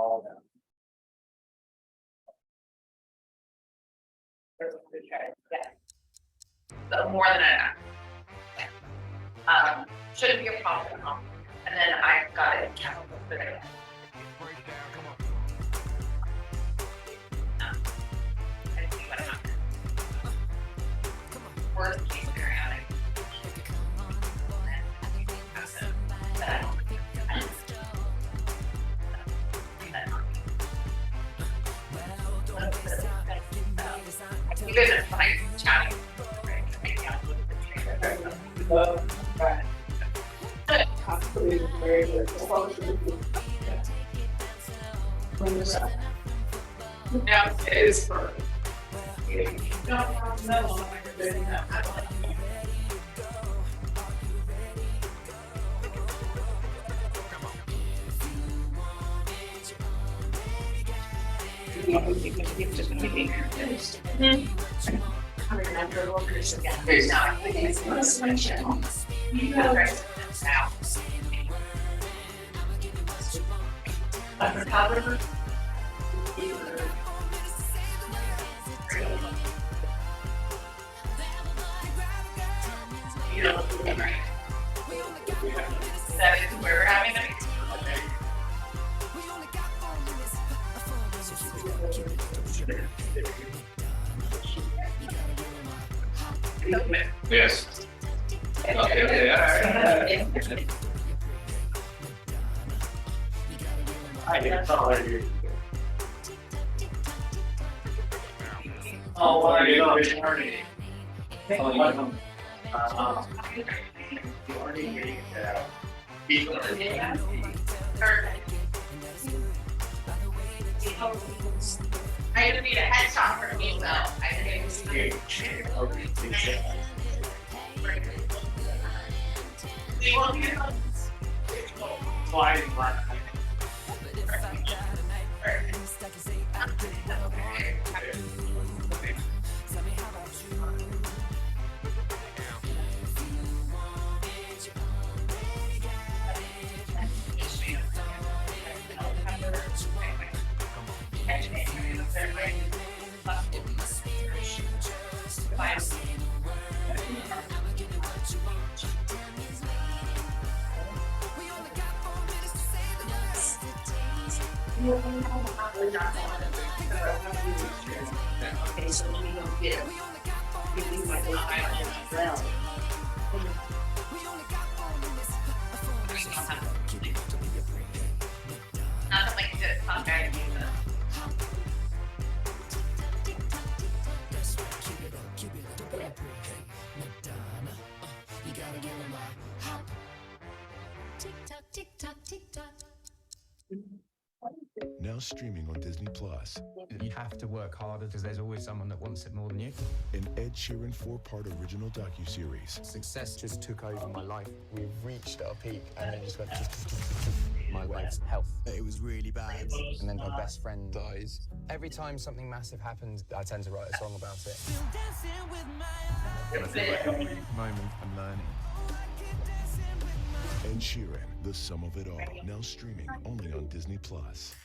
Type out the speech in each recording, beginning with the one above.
all of them. Yeah. So more than enough. Shouldn't be a problem. And then I got it chemical for it. And see what happens. Worst case scenario. You guys are fine chatting. Yeah, it is for. That is where we're having it. Yes. Okay, all right. I didn't follow you. Oh, what are you doing? I didn't need a headshot for me, though. I didn't see. Flying black. Okay, so let me go get give you my island as well. Not like good contract either. Tick tock, tick tock. Now streaming on Disney Plus. You have to work harder because there's always someone that wants it more than you. An Ed Sheeran 4-part original docuseries. Success just took over my life. We've reached our peak and then just went my wife's health. It was really bad. And then her best friend dies. Every time something massive happens, I tend to write a song about it. Every moment I'm learning. Ed Sheeran, the sum of it all. Now streaming only on Disney Plus.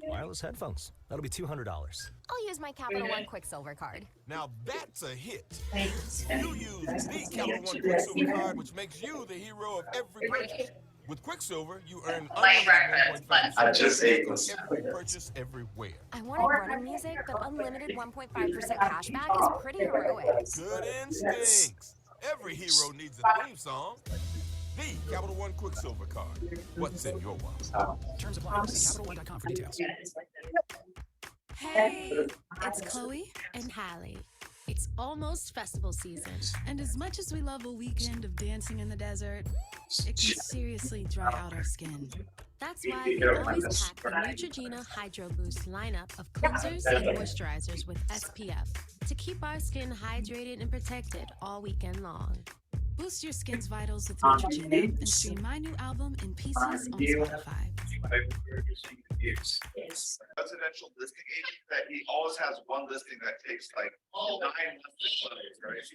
Wireless headphones. That'll be $200. I'll use my Capital One Quicksilver card. Now that's a hit. You use the Capital One Quicksilver card, which makes you the hero of every purchase. With Quicksilver, you earn unlimited 1.5% I just ate this. every purchase everywhere. I wanted running music, but unlimited 1.5% cash back is pretty heroic. Good instincts. Every hero needs a theme song. The Capital One Quicksilver card. What's in your wallet? Terms apply. See CapitalOne.com for details. Hey, it's Chloe and Hallie. It's almost festival season, and as much as we love a weekend of dancing in the desert, it can seriously dry out our skin. That's why we always pack the Neutrogena Hydro Boost lineup of cleansers and moisturizers with SPF to keep our skin hydrated and protected all weekend long. Boost your skin's vitals with Neutrogena and stream my new album in pieces on Spotify. Residential listing agent that he always has one listing that takes like 9 months to close, right?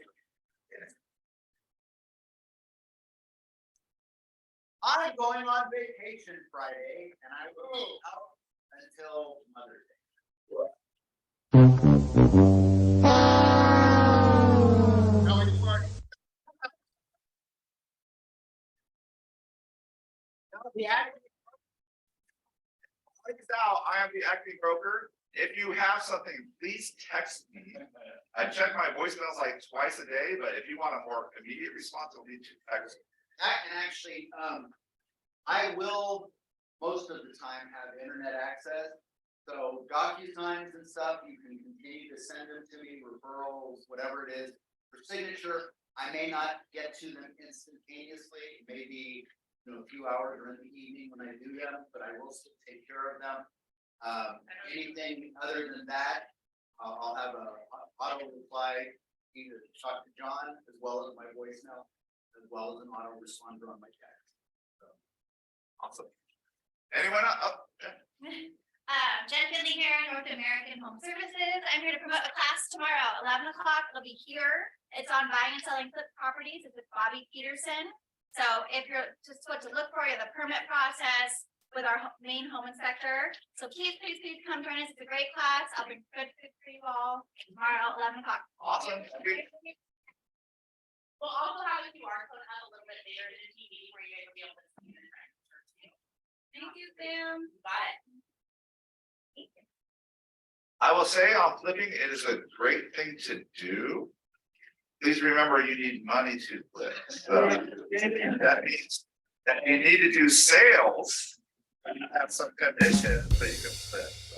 I'm going on vacation Friday and I will be out until Mother's Day. I am the acting broker. If you have something, please text me. I check my voicemails like twice a day, but if you want a more immediate response, I'll need to text. And actually, I will most of the time have internet access. So DocuSigns and stuff, you can continue to send them to me, referrals, whatever it is. For signature, I may not get to them instantaneously, maybe a few hours or in the evening when I do them, but I will still take care of them. Anything other than that, I'll have a auto reply, either talk to John as well as my voicemail, as well as an auto responder on my text. So. Awesome. Anyone else? Oh, Jen Finley here, North American Home Services. I'm here to promote a class tomorrow, 11 o'clock. It'll be here. It's on buying and selling flip properties. It's with Bobby Peterson. So if you're just what to look for, you have the permit process with our main home inspector. So please come join us. It's a great class. I'll be good for you all tomorrow, 11 o'clock. awesome. We'll also have a QR code up a little bit later in the TV where you guys will be able to see the too. Thank you, Sam. Got it. I will say on flipping, it is a great thing to do. Please remember you need money to flip. So that means that you need to do sales. And you have some conditions that you can flip. So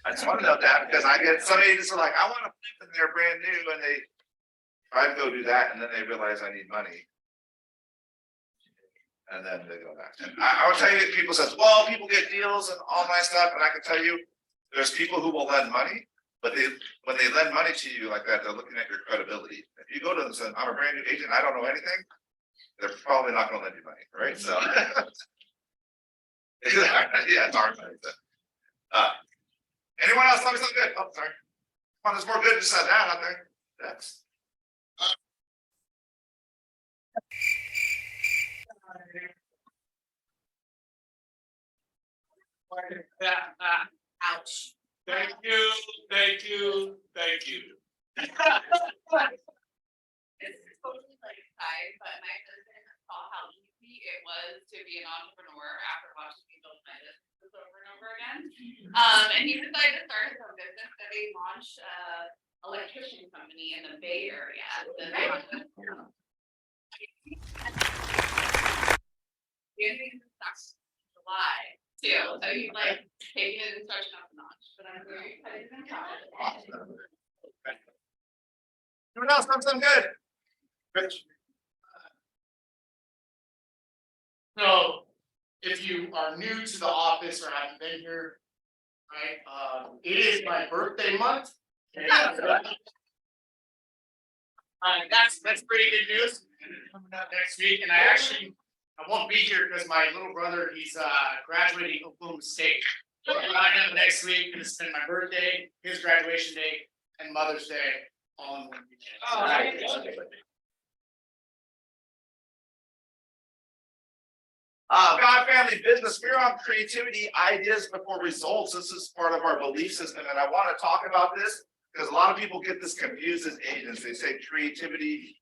I just want to note that because I get some agents are like, I want to flip and they're brand new and they try to go do that and then they realize I need money. And then they go back. And I will tell you that people says, well, people get deals and all my stuff. And I can tell you, there's people who will lend money, but when they lend money to you like that, they're looking at your credibility. If you go to them and say, I'm a brand new agent, I don't know anything, they're probably not gonna lend you money, right? So yeah, it's hard money. Anyone else tell me something good? Oh, sorry. Come on, there's more good just said that out there. That's Ouch. Thank you. It's totally like side, but my husband saw how easy it was to be an entrepreneur after watching me build my business over and over again. And he decided to start his own business. So they launched electrician company in the Bay Area. July too. So he's like taking his instruction up a notch. But I'm very excited to try it. awesome. Anyone else have something good? Rich. So, if you are new to the office or haven't been here, right, it is my birthday month. And, that's pretty good news. Coming up next week, and I won't be here because my little brother, he's graduating Oklahoma State. So I know next week, gonna spend my birthday, his graduation day, and Mother's Day all in one weekend. God Family Business, we're on creativity, ideas before results. This is part of our belief system, and I want to talk about this because a lot of people get this confused as agents. They say creativity,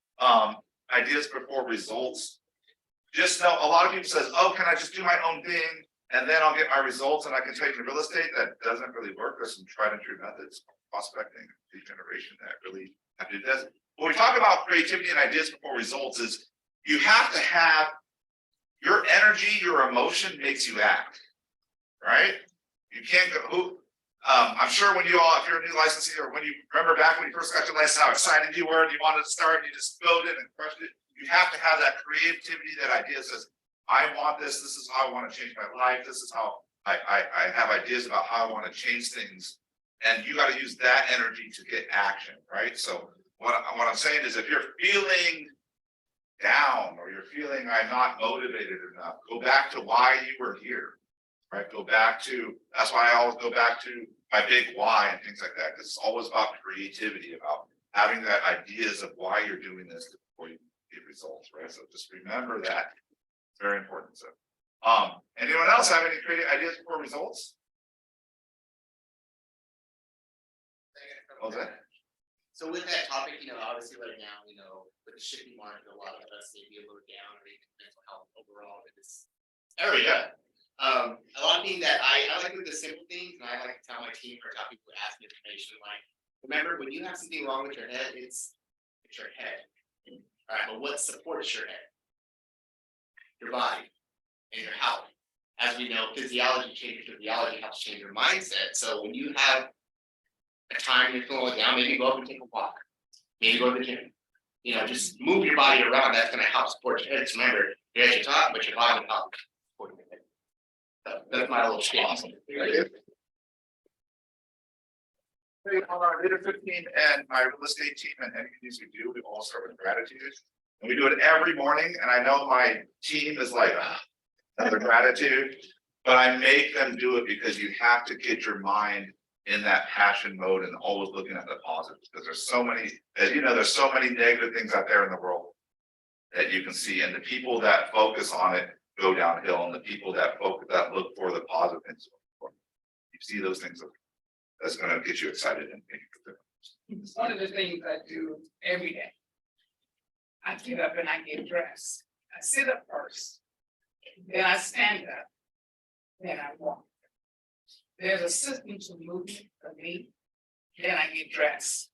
ideas before results. Just know a lot of people says, oh, can I just do my own thing and then I'll get my results? And I can tell you in real estate, that doesn't really work. There's some tried and true methods, prospecting, lead generation that really have to do this. When we talk about creativity and ideas before results is you have to have your energy, your emotion makes you act, right? You can't go, I'm sure when you all, if you're a new licensee or when you remember back when you first got your license, how excited you were and you wanted to start and you just built it and crushed it. You have to have that creativity, that idea says, I want this, this is how I want to change my life, this is how I have ideas about how I want to change things. And you got to use that energy to get action, right? So what I'm saying is if you're feeling down or you're feeling I'm not motivated enough, go back to why you were here, right? Go back to, that's why I always go back to my big why and things like that, because it's always about creativity, about having that ideas of why you're doing this before you get results, right? So just remember that, it's very important. So anyone else have any creative ideas before results? What was that? So with that topic, obviously right now, with the shipping market, a lot of us may be a little down or even mental health overall in this area. A lot of things that I like with the simple things, and I like to tell my team or tell people who ask me information, like, remember, when you have something wrong with your head, it's your head. All right, but what supports your head? Your body and your health. As we know, physiology changes physiology, helps change your mindset. So when you have a time you're feeling down, maybe go up and take a walk. Maybe go to the gym. Just move your body around. That's going to help support your head. So remember, your head's your top, but your body will help support your head. So that's my little spiel. Awesome. On our leadership team and my real estate team and any of these we do, we all start with gratitude. And we do it every morning. And I know my team is like, another gratitude, but I make them do it because you have to get your mind in that passion mode and always looking at the positives, because there's so many, as you know, there's so many negative things out there in the world that you can see, and the people that focus on it go downhill, and the people that look for the positive things, you see those things, that's going to get you excited and make it. It's one of the things I do every day. I get up and I get dressed. I sit up first, then I stand up, then I walk. There's a system to movement for me. Then I get dressed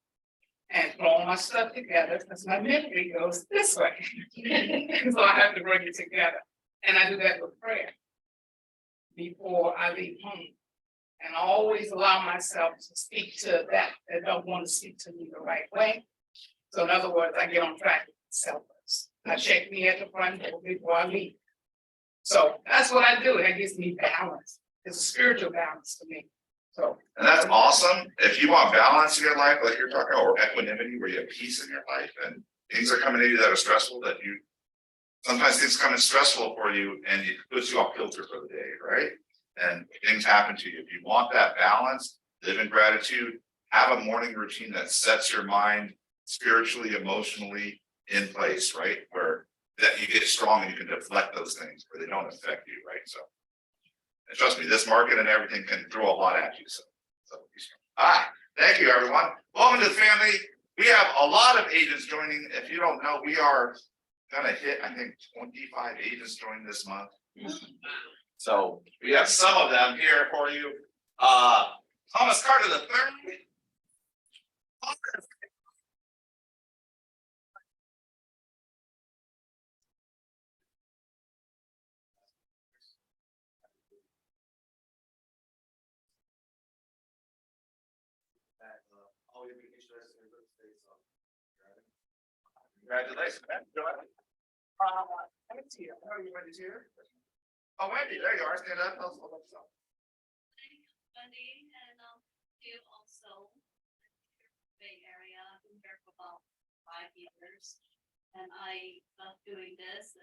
and throw all my stuff together because my memory goes this way. So I have to bring it together. And I do that with prayer before I leave home. And I always allow myself to speak to that don't want to speak to me the right way. So in other words, I get on track with myself first. I check me at the front door before I leave. So that's what I do. That gives me balance. It's a spiritual balance to me. So, and that's awesome. If you want balance in your life, like you're talking about, or equanimity, where you have peace in your life and things are coming at you that are stressful, that you sometimes things come in stressful for you and it puts you off kilter for the day, right? And things happen to you. If you want that balance, live in gratitude, have a morning routine that sets your mind spiritually, emotionally in place, right? Where that you get strong and you can deflect those things where they don't affect you, right? So, and trust me, this market and everything can throw a lot at you. So thank you, everyone. Welcome to the family. We have a lot of agents joining. If you don't know, we are gonna hit, I think, 25 agents joining this month. So we have some of them here for you. Thomas Carter the third. Congratulations, man. Go ahead. Wendy's here. How are you, Wendy's here? Oh, Wendy, there you are. Stand up. Tell us about yourself. Wendy, and do also Bay Area. I've been here for about 5 years, and I love doing this.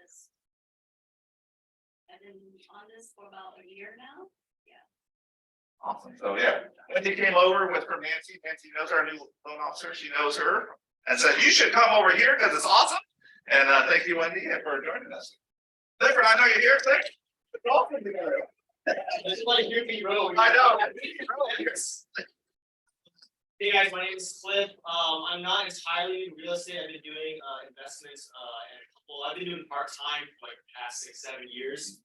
I've been on this for about a year now. Yeah. Awesome. So yeah, Wendy came over with her Nancy. Nancy knows our new loan officer. She knows her and said, "You should come over here because it's awesome." And thank you, Wendy, for joining us. Clifford, I know you're here. Thank you. It's awesome together. Just like hear me roll. I know. Hey guys, my name is Cliff. I'm not entirely in real estate. I've been doing investments and I've been doing part-time for like the past 6-7 years.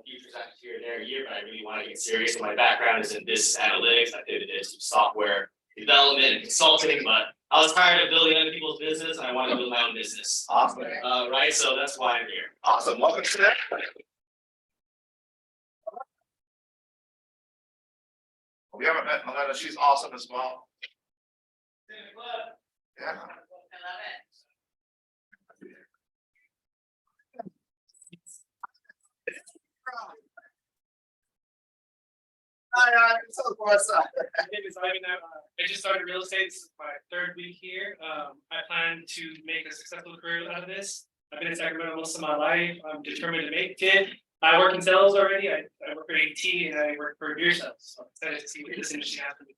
Futures after here and there a year, but I really want to get serious. So my background is in business analytics. I pivoted into software development and consulting, but I was tired of building other people's business and I wanted to build my own business. Awesome. Right, so that's why I'm here. Awesome. Welcome to that. We haven't met Meletta. She's awesome as well. Yeah. I love it. Hi, so what's up? My name is Ivan. I just started real estate. This is my 3rd week here. I plan to make a successful career out of this. I've been in Sacramento most of my life. I'm determined to make it. I work in sales already. I work for AT and I work for beer sales. So I'm excited to see what this industry has to do.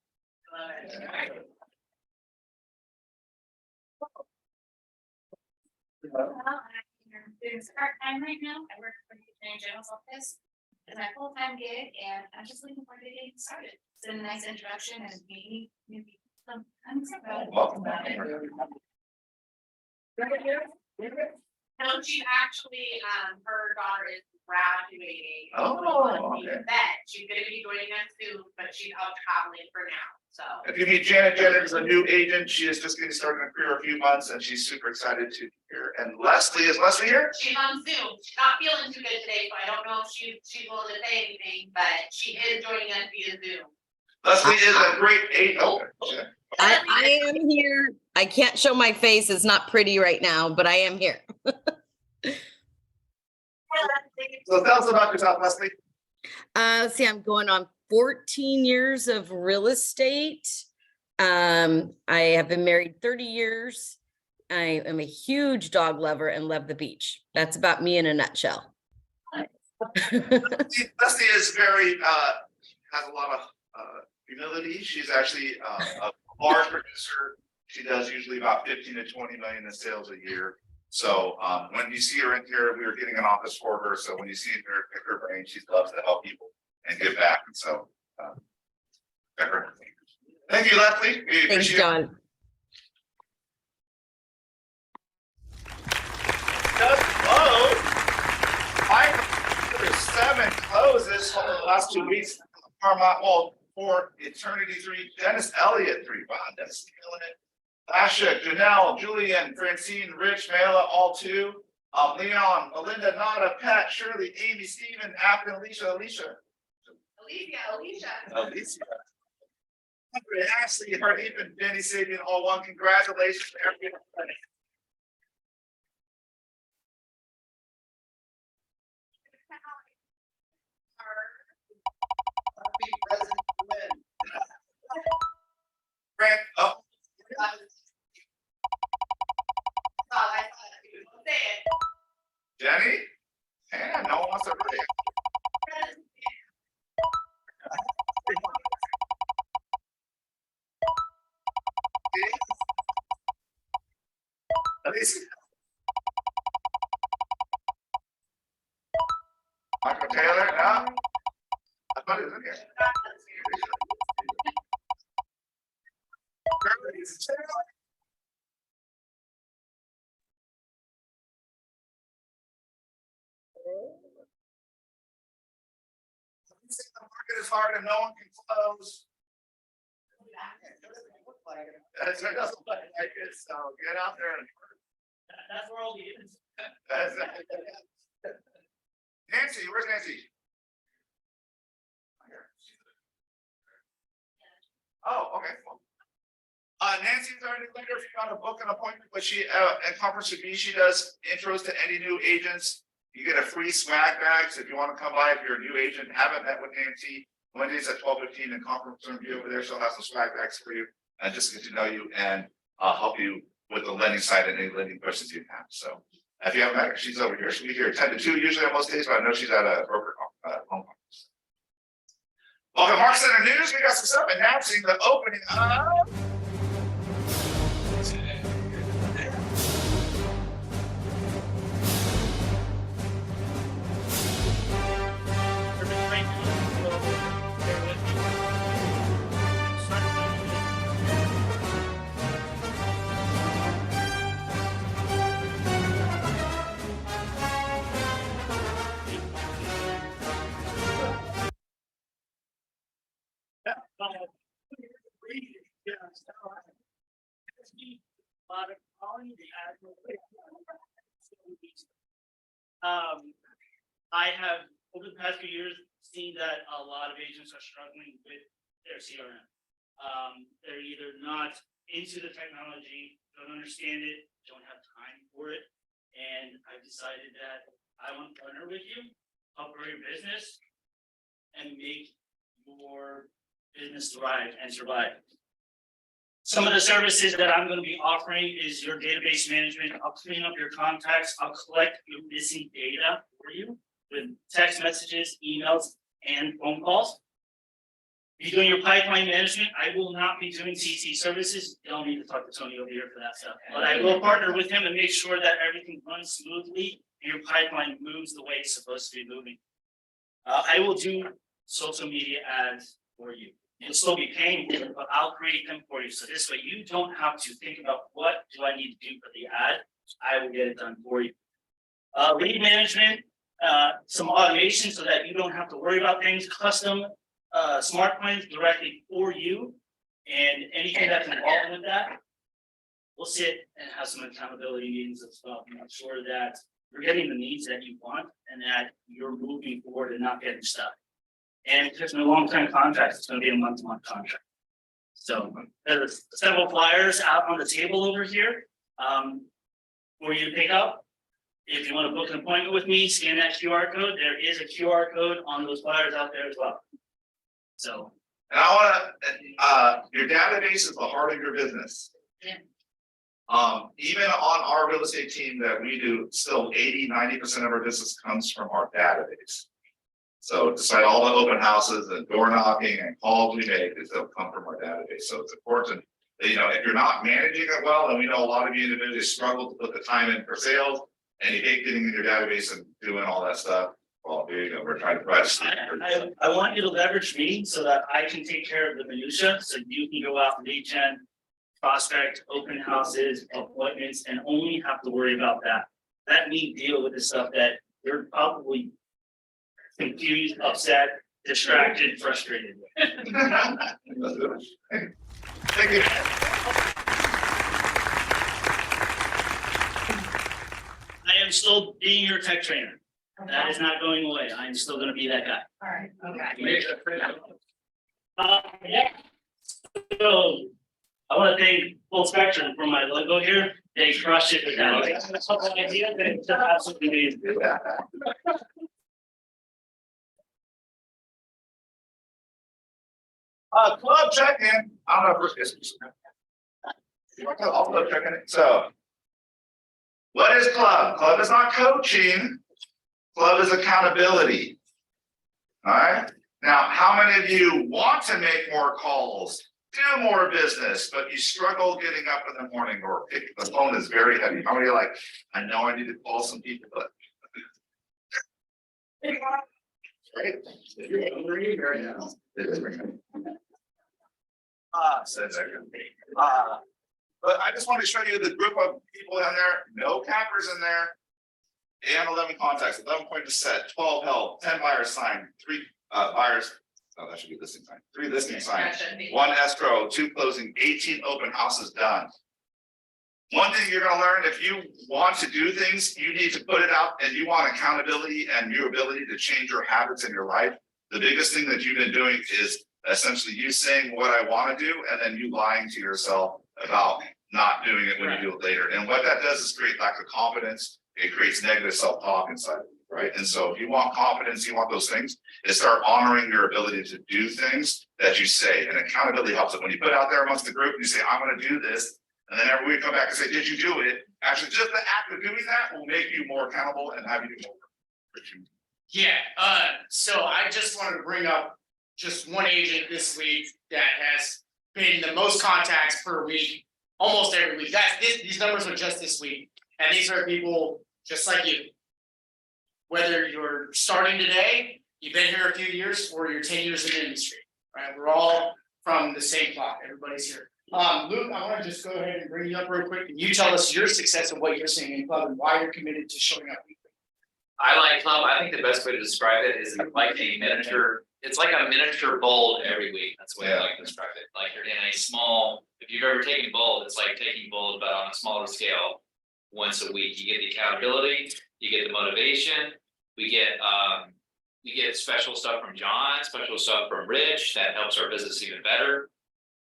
Well, I'm doing this part-time right now. I work for the Attorney General's office. It's my full-time gig, and I'm just looking forward to getting started. It's been a nice introduction and meeting new people. Welcome. No, she's actually, her daughter is graduating. Oh, okay. She's gonna be joining us soon, but she's out traveling for now, so. If you meet Janet, Janet is a new agent. She is just getting started in her career a few months and she's super excited to be here. And Leslie, is Leslie here? She's on Zoom. She's not feeling too good today, so I don't know if she's willing to say anything, but she is joining us via Zoom. Leslie is a great agent. Okay. I am here. I can't show my face. It's not pretty right now, but I am here. So tell us about yourself, Leslie. Let's see, I'm going on 14 years of real estate. I have been married 30 years. I am a huge dog lover and love the beach. That's about me in a nutshell. Leslie is very, has a lot of humility. She's actually a large producer. She does usually about 15 to 20 million in sales a year. So when you see her in here, we were getting an office for her. So when you see her, pick her brain, she loves to help people and give back. And so, thank you, Leslie. Thanks, John. Just close. 7 closes for the last 2 weeks. Well, for Eternity 3, Dennis Elliott 3. Wow, Dennis killing it. Asha, Janelle, Julian, Francine, Rich, Mayla, all 2. Leon, Melinda, Nada, Pat, Shirley, Amy, Stephen, Afton, Alicia. Ashley, Hardeep, and Benny Sabian, all 1. Congratulations to everybody. Grant, oh. Jenny? Yeah, no one wants to read it. Alicia. Michael Taylor, no? I thought it was in here. The market is hard and no one can close. It doesn't look like it, so get out there and. That's where all the is. Nancy, where's Nancy? Oh, okay. Nancy's our new leader. If you want to book an appointment, but she at conference with me, she does intros to any new agents. You get a free swag bag. So if you want to come by, if you're a new agent, haven't met with Nancy, Mondays at 12:15 and conference room be over there. She'll have some swag bags for you and just get to know you and help you with the lending side and any lending questions you have. So if you haven't met her, she's over here. She'll be here 10 to 2 usually on most days, but I know she's at a broker home conference. Welcome, Mark Center News. We got some stuff announcing the opening of. I have over the past few years seen that a lot of agents are struggling with their CRM. They're either not into the technology, don't understand it, don't have time for it. And I've decided that I want to partner with you, help grow your business, and make your business thrive and survive. Some of the services that I'm going to be offering is your database management. I'll clean up your contacts. I'll collect your missing data for you with text messages, emails, and phone calls. Be doing your pipeline management. I will not be doing CC services. You don't need to talk to Tony over here for that stuff. But I will partner with him and make sure that everything runs smoothly and your pipeline moves the way it's supposed to be moving. I will do social media ads for you. You'll still be paying for them, but I'll create them for you. So this way you don't have to think about what do I need to do for the ad. I will get it done for you. Lead management, some automation so that you don't have to worry about things, custom smart plans directly for you. And anything that's involved with that, we'll sit and have some accountability meetings as well. Make sure that you're getting the needs that you want and that you're moving forward and not getting stuck. And if there's no long-term contracts, it's going to be a month-to-month contract. So there's several flyers out on the table over here for you to pick up. If you want to book an appointment with me, scan that QR code. There is a QR code on those flyers out there as well. So. And I want to, your database is the heart of your business. Yeah. Even on our real estate team that we do, still 80–90% of our business comes from our database. So despite all the open houses and door knocking and calls we make, they still come from our database. So it's important that, you know, if you're not managing it well, and we know a lot of you individuals struggle to put the time in for sales, and you hate getting in your database and doing all that stuff, well, here you go, we're trying to provide. I want you to leverage me so that I can take care of the minutia, so you can go out and lead gen, prospect, open houses, appointments, and only have to worry about that. Let me deal with the stuff that you're probably confused, upset, distracted, frustrated with. Thank you. I am still being your tech trainer. That is not going away. I'm still going to be that guy. All right, okay. Yeah. So I want to thank Full Spectrum for my logo here. They crushed it with that. Idea, but it's absolutely amazing. Club check-in. I don't know if it's. I'll club check-in. So, what is club? Club is not coaching. Club is accountability. All right. Now, how many of you want to make more calls, do more business, but you struggle getting up in the morning, or the phone is very heavy? How many are like, I know I need to call some people, but. Right. But I just want to show you the group of people down there. No cappers in there. And 11 contacts, 11 point to set, 12 held, 10 buyers signed, 3 buyers. Oh, that should be listing sign. 3 listing signs, 1 escrow, 2 closing, 18 open houses done. One thing you're going to learn, if you want to do things, you need to put it out, and you want accountability and your ability to change your habits in your life. The biggest thing that you've been doing is essentially you saying what I want to do, and then you lying to yourself about not doing it when you do it later. And what that does is create lack of confidence. It creates negative self-talk inside of you, right? And so if you want confidence, you want those things, is start honoring your ability to do things that you say. And accountability helps it. When you put out there amongst the group, and you say, I'm going to do this. And then every week come back and say, did you do it? Actually, just the act of doing that will make you more accountable and have you do more. Yeah, so I just wanted to bring up just one agent this week that has been the most contacts per week, almost every week. These numbers are just this week. And these are people just like you. Whether you're starting today, you've been here a few years, or you're 10 years in the industry, right? We're all from the same block. Everybody's here. Luke, I want to just go ahead and bring you up real quick. Can you tell us your success of what you're seeing in club and why you're committed to showing up weekly? I like club. I think the best way to describe it is like a miniature. It's like a miniature bold every week. That's the way I like to describe it. Like you're in a small. If you've ever taken bold, it's like taking bold, but on a smaller scale. Once a week, you get the accountability, you get the motivation. We get special stuff from John, special stuff from Rich that helps our business even better.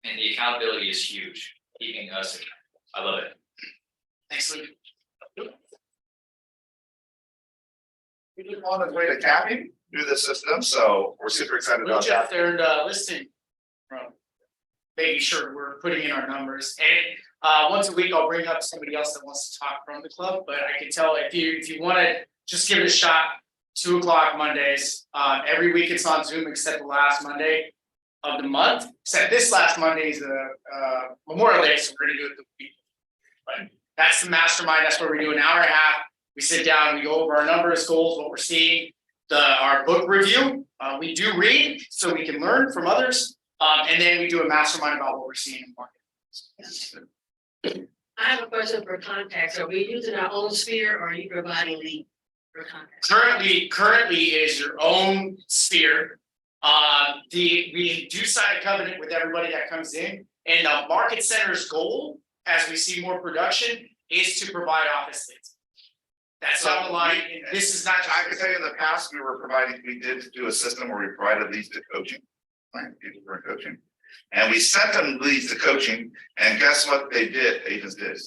And the accountability is huge, keeping us accountable. I love it. Thanks, Luke. We just on his way to capping through the system, so we're super excited about that. They're listing from making sure we're putting in our numbers. And once a week, I'll bring up somebody else that wants to talk from the club. But I can tell if you want to just give it a shot, 2 o'clock Mondays. Every week it's on Zoom except the last Monday of the month. Except this last Monday is Memorial Day, so we're going to do it the week. But that's the mastermind. That's where we do an hour and a half. We sit down, we go over our numbers, goals, what we're seeing, our book review. We do read so we can learn from others. And then we do a mastermind about what we're seeing in the market. I have a question for contacts. Are we using our own sphere or are you providing lead for contacts? Currently is your own sphere. We do sign a covenant with everybody that comes in, and the market center's goal, as we see more production, is to provide office leads. That's not the line. This is not. I can tell you in the past, we did do a system where we provided leads to coaching. Right, people were in coaching. And we sent them leads to coaching, and guess what they did? Agents did.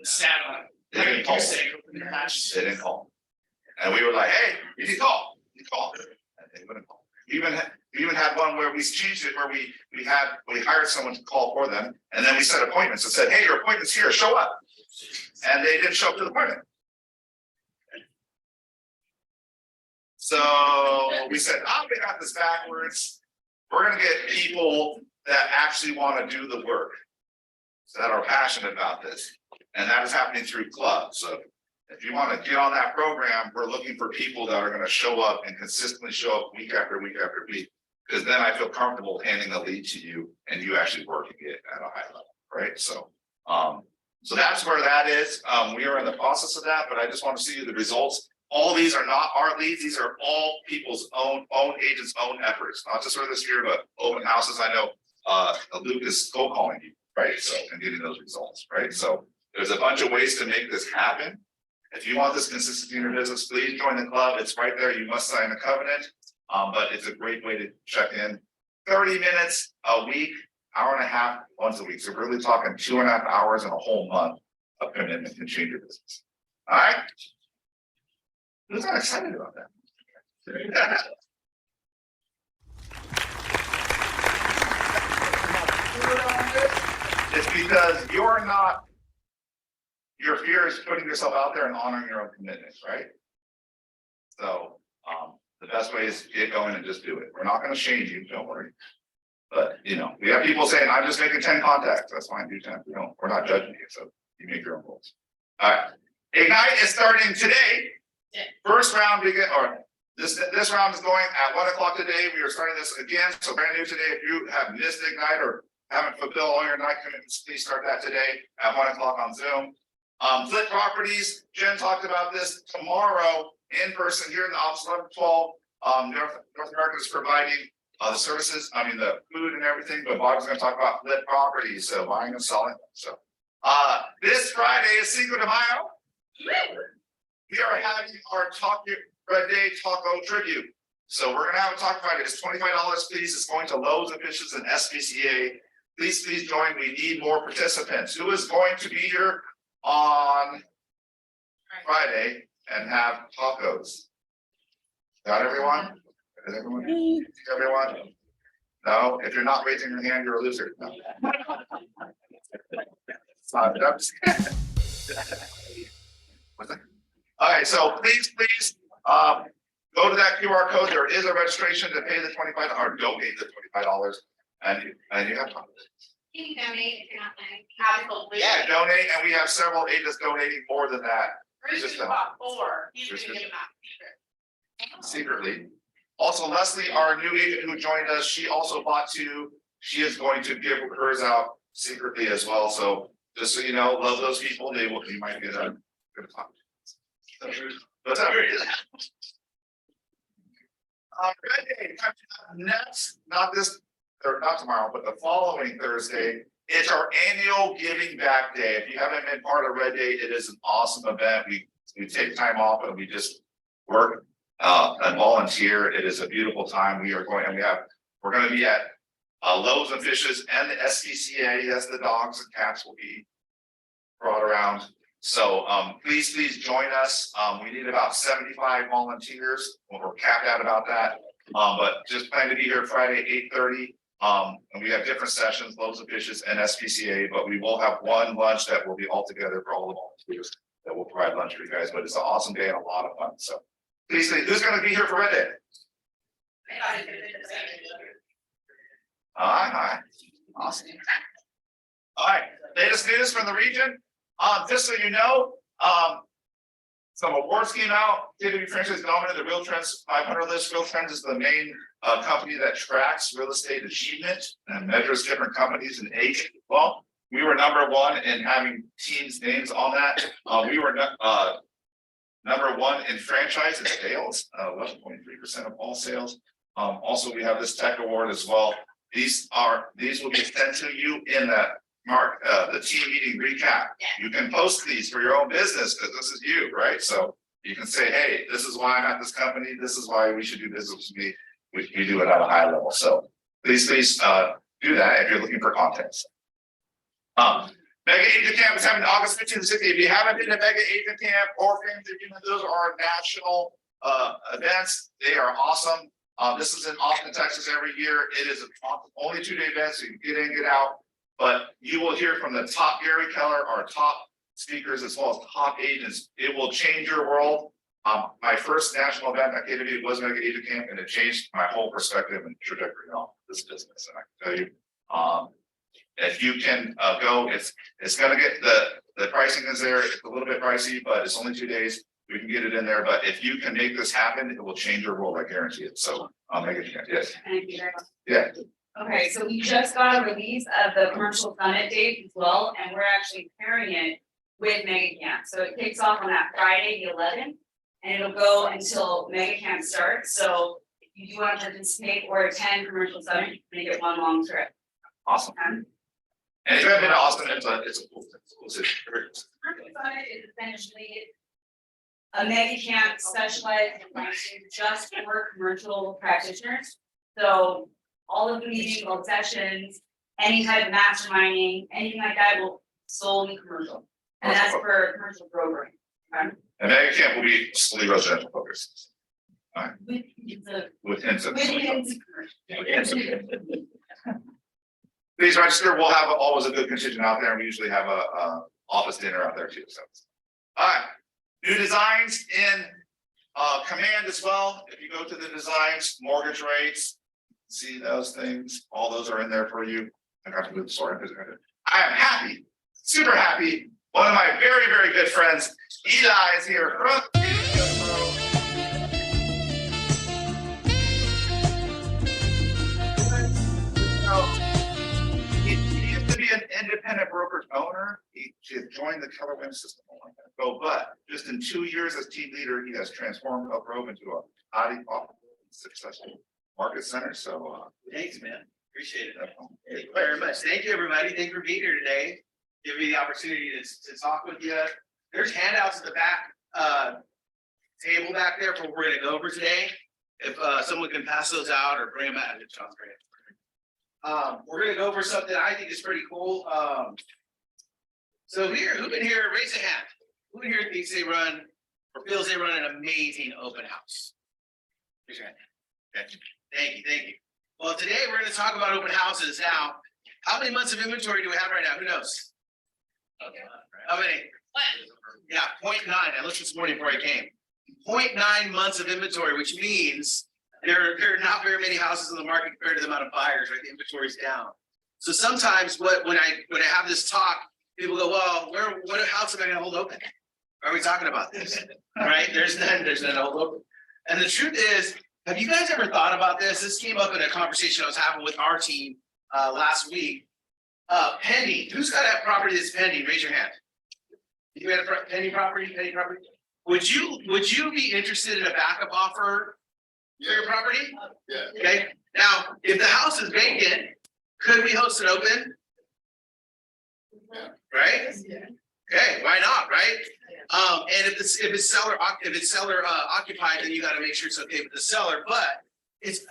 Satellite. They didn't call. They didn't call. And we were like, hey, you need to call. You call. And they wouldn't call. We even had one where we changed it where we hired someone to call for them, and then we set appointments and said, hey, your appointment's here, show up. And they didn't show up to the appointment. So we said, we got this backwards. We're gonna get people that actually want to do the work, that are passionate about this. And that is happening through clubs. So if you want to get on that program, we're looking for people that are going to show up and consistently show up week after week after week. Because then I feel comfortable handing the lead to you and you actually working it at a high level, right? So so that's where that is. We are in the process of that, but I just want to see the results. All these are not our leads. These are all people's own agents' own efforts, not just for this year, but open houses. I know Luke is cold calling you, right? So, and getting those results, right? So there's a bunch of ways to make this happen. If you want this consistency in your business, please join the club. It's right there. You must sign a covenant, but it's a great way to check in. 30 minutes a week, hour and a half once a week. So we're really talking 2.5 hours in a whole month of commitment to change your business. All right. Who's not excited about that? It's because your fear is putting yourself out there and honoring your own commitments, right? So the best way is get going and just do it. We're not going to change you, don't worry. But we have people saying, I'm just making 10 contacts. That's fine, do 10. We're not judging you, so you make your own goals. All right. Ignite is starting today. First round this round is going at 1 o'clock today. We are starting this again. So brand new today. If you have missed Ignite or haven't fulfilled all your night commitments, please start that today at 1 o'clock on Zoom. Flip properties, Jen talked about this tomorrow in person here in the office 1112. North America is providing the services, the food and everything, but Bob's going to talk about flip properties, so buying and selling. So this Friday is Cinco de Mayo. We are having our Red Day Taco Tribute. So we're going to have a Taco Friday. It's $25, please. It's going to Lowe's and Fishes and SPCA. Please join. We need more participants. Who is going to be here on Friday and have tacos? Got everyone? Is everyone? Everyone? No, if you're not raising your hand, you're a loser. No. What's that? All right, so please, go to that QR code. There is a registration to pay the $25 or donate the $25, and you have tacos. You can donate if you're not planning. Absolutely. Yeah, donate, and we have several agents donating more than that. Bruce bought 4. He's gonna give them out Secretly. Also, Leslie, our new agent who joined us, she also bought 2. She is going to give hers out secretly as well. So just so you know, love those people. You might get a good time. What's up? Red Day next, not tomorrow, but the following Thursday. It's our annual Giving Back Day. If you haven't been part of Red Day, it is an awesome event. We take time off and we just work and volunteer. It is a beautiful time. We're going to be at Loaves and Fishes and the SPCA. Yes, the dogs and cats will be brought around. So please join us. We need about 75 volunteers. We're capped out about that. But just plan to be here Friday, 8:30. And we have different sessions, Loaves of Fishes and SPCA, but we will have one lunch that will be all together for all the volunteers that will provide lunch for you guys. But it's an awesome day and a lot of fun. So please, who's going to be here for Red Day? Hi. Awesome. All right. Latest news from the region. Just so you know, Some awards came out, KW franchise nominated the Real Trends 500 list. Real Trends is the main company that tracks real estate achievement and measures different companies in age. Well, we were number one in having teams' names on that. We were number one in franchise and sales, 11.3% of all sales. Also, we have this tech award as well. These will be sent to you in the team meeting recap. You can post these for your own business because this is you, right? So you can say, hey, this is why I'm at this company. This is why we should do business with me. We do it at a high level. So please do that if you're looking for content. Mega Agent Camp is happening August 15th to 16th. If you haven't been to Mega Agent Camp or Fans of Human, those are national events. They are awesome. This is in Austin, Texas every year. It is only 2-day event, so you can get in, get out. But you will hear from the top Gary Keller, our top speakers, as well as top agents. It will change your world. My first national event at KW was Mega Agent Camp, and it changed my whole perspective and trajectory on this business. And I can tell you, if you can go, it's gonna get the pricing is there. It's a little bit pricey, but it's only 2 days. We can get it in there. But if you can make this happen, it will change your world. I guarantee it. So Mega Camp, yes. Thank you very much. Yeah. Okay, so we just got a release of the commercial summit date as well, and we're actually pairing it with Mega Camp. So it kicks off on that Friday, the 11th, and it'll go until Mega Camp starts. So if you do want to participate or attend commercial summit, you can make it one long trip. Awesome. And if you haven't been to Austin, it's a cool city. Commercial summit is essentially a Mega Camp specialized in pricing just for commercial practitioners. So all of the meetings, all the sessions, any type of masterminding, anything like that will solely commercial. And that's for commercial brokering. Okay? And Mega Camp will be solely residential focused. All right. With hints of commercial. Please register. We'll have always a good contingent out there, and we usually have a office dinner out there too. So, all right. New designs in Command as well. If you go to the designs, mortgage rates, see those things. All those are in there for you. I got to move the story because I am happy, super happy. One of my very, very good friends, Eli, is here. He used to be an independent brokerage owner. He had joined the Keller Williams system a long time ago, but just in 2 years as team leader, he has transformed Elk Grove into a highly profitable, successful market center. So thanks, man. Appreciate it. Thank you very much. Thank you, everybody. Thank you for being here today. Give me the opportunity to talk with you. There's handouts at the back table back there for what we're going to go over today. If someone can pass those out or bring them out, it sounds great. We're going to go over something I think is pretty cool. So here, who been here? Raise a hand. Who in here thinks they run or feels they run an amazing open house? Raise your hand. Okay. Thank you. Well, today we're going to talk about open houses. Now, how many months of inventory do we have right now? Who knows? How many? Yeah, 0.9. I looked this morning before I came. 0.9 months of inventory, which means there are not very many houses in the market compared to the amount of buyers, right? The inventory's down. So sometimes when I have this talk, people go, well, what house am I going to hold open? Why are we talking about this? Right? There's none to hold open. And the truth is, have you guys ever thought about this? This came up in a conversation I was having with our team last week. Pending. Who's got a property that's pending? Raise your hand. You got a pending property? Would you be interested in a backup offer for your property? Yeah. Okay. Now, if the house is vacant, could we host it open? Yeah. Right? Okay. Why not? Right? And if it's seller occupied, then you got to make sure it's okay with the seller. But it's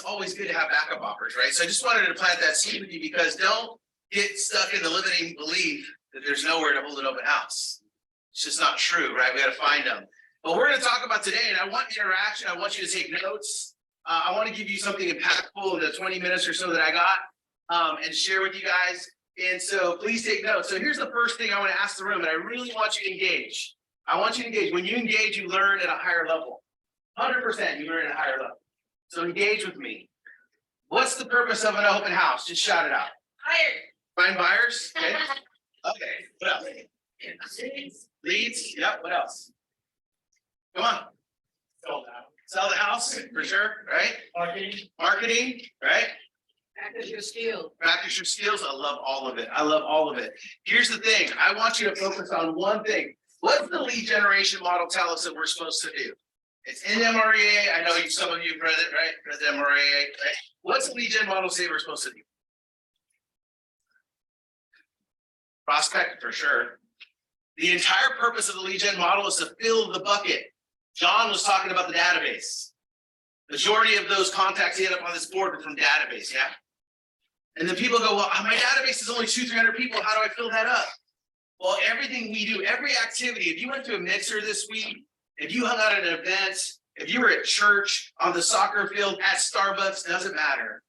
always good to have backup offers, right? So I just wanted to plant that seed with you because don't get stuck in the limiting belief that there's nowhere to hold an open house. It's just not true, right? We got to find them. But we're going to talk about today, and I want interaction. I want you to take notes. I want to give you something impactful in the 20 minutes or so that I got and share with you guys. And so please take notes. So here's the first thing I want to ask the room, and I really want you to engage. I want you to engage. When you engage, you learn at a higher level. 100% you learn at a higher level. So engage with me. What's the purpose of an open house? Just shout it out. Find buyers. Okay. Okay. What else? Leads. Yep. What else? Come on. Sell the house, for sure, right? Marketing, right? Practice your skill. Practice your skills. I love all of it. I love all of it. Here's the thing. I want you to focus on one thing. What's the lead generation model tell us that we're supposed to do? It's in MREA. I know some of you have read it, right? Read the MREA, right? What's the lead gen model say we're supposed to do? Prospect, for sure. The entire purpose of the lead gen model is to fill the bucket. John was talking about the database. Majority of those contacts he had up on this board were from database, yeah? And then people go, well, my database is only 200-300 people. How do I fill that up? Well, everything we do, every activity, if you went to a mixer this week, if you hung out at an event, if you were at church, on the soccer field, at Starbucks, doesn't matter.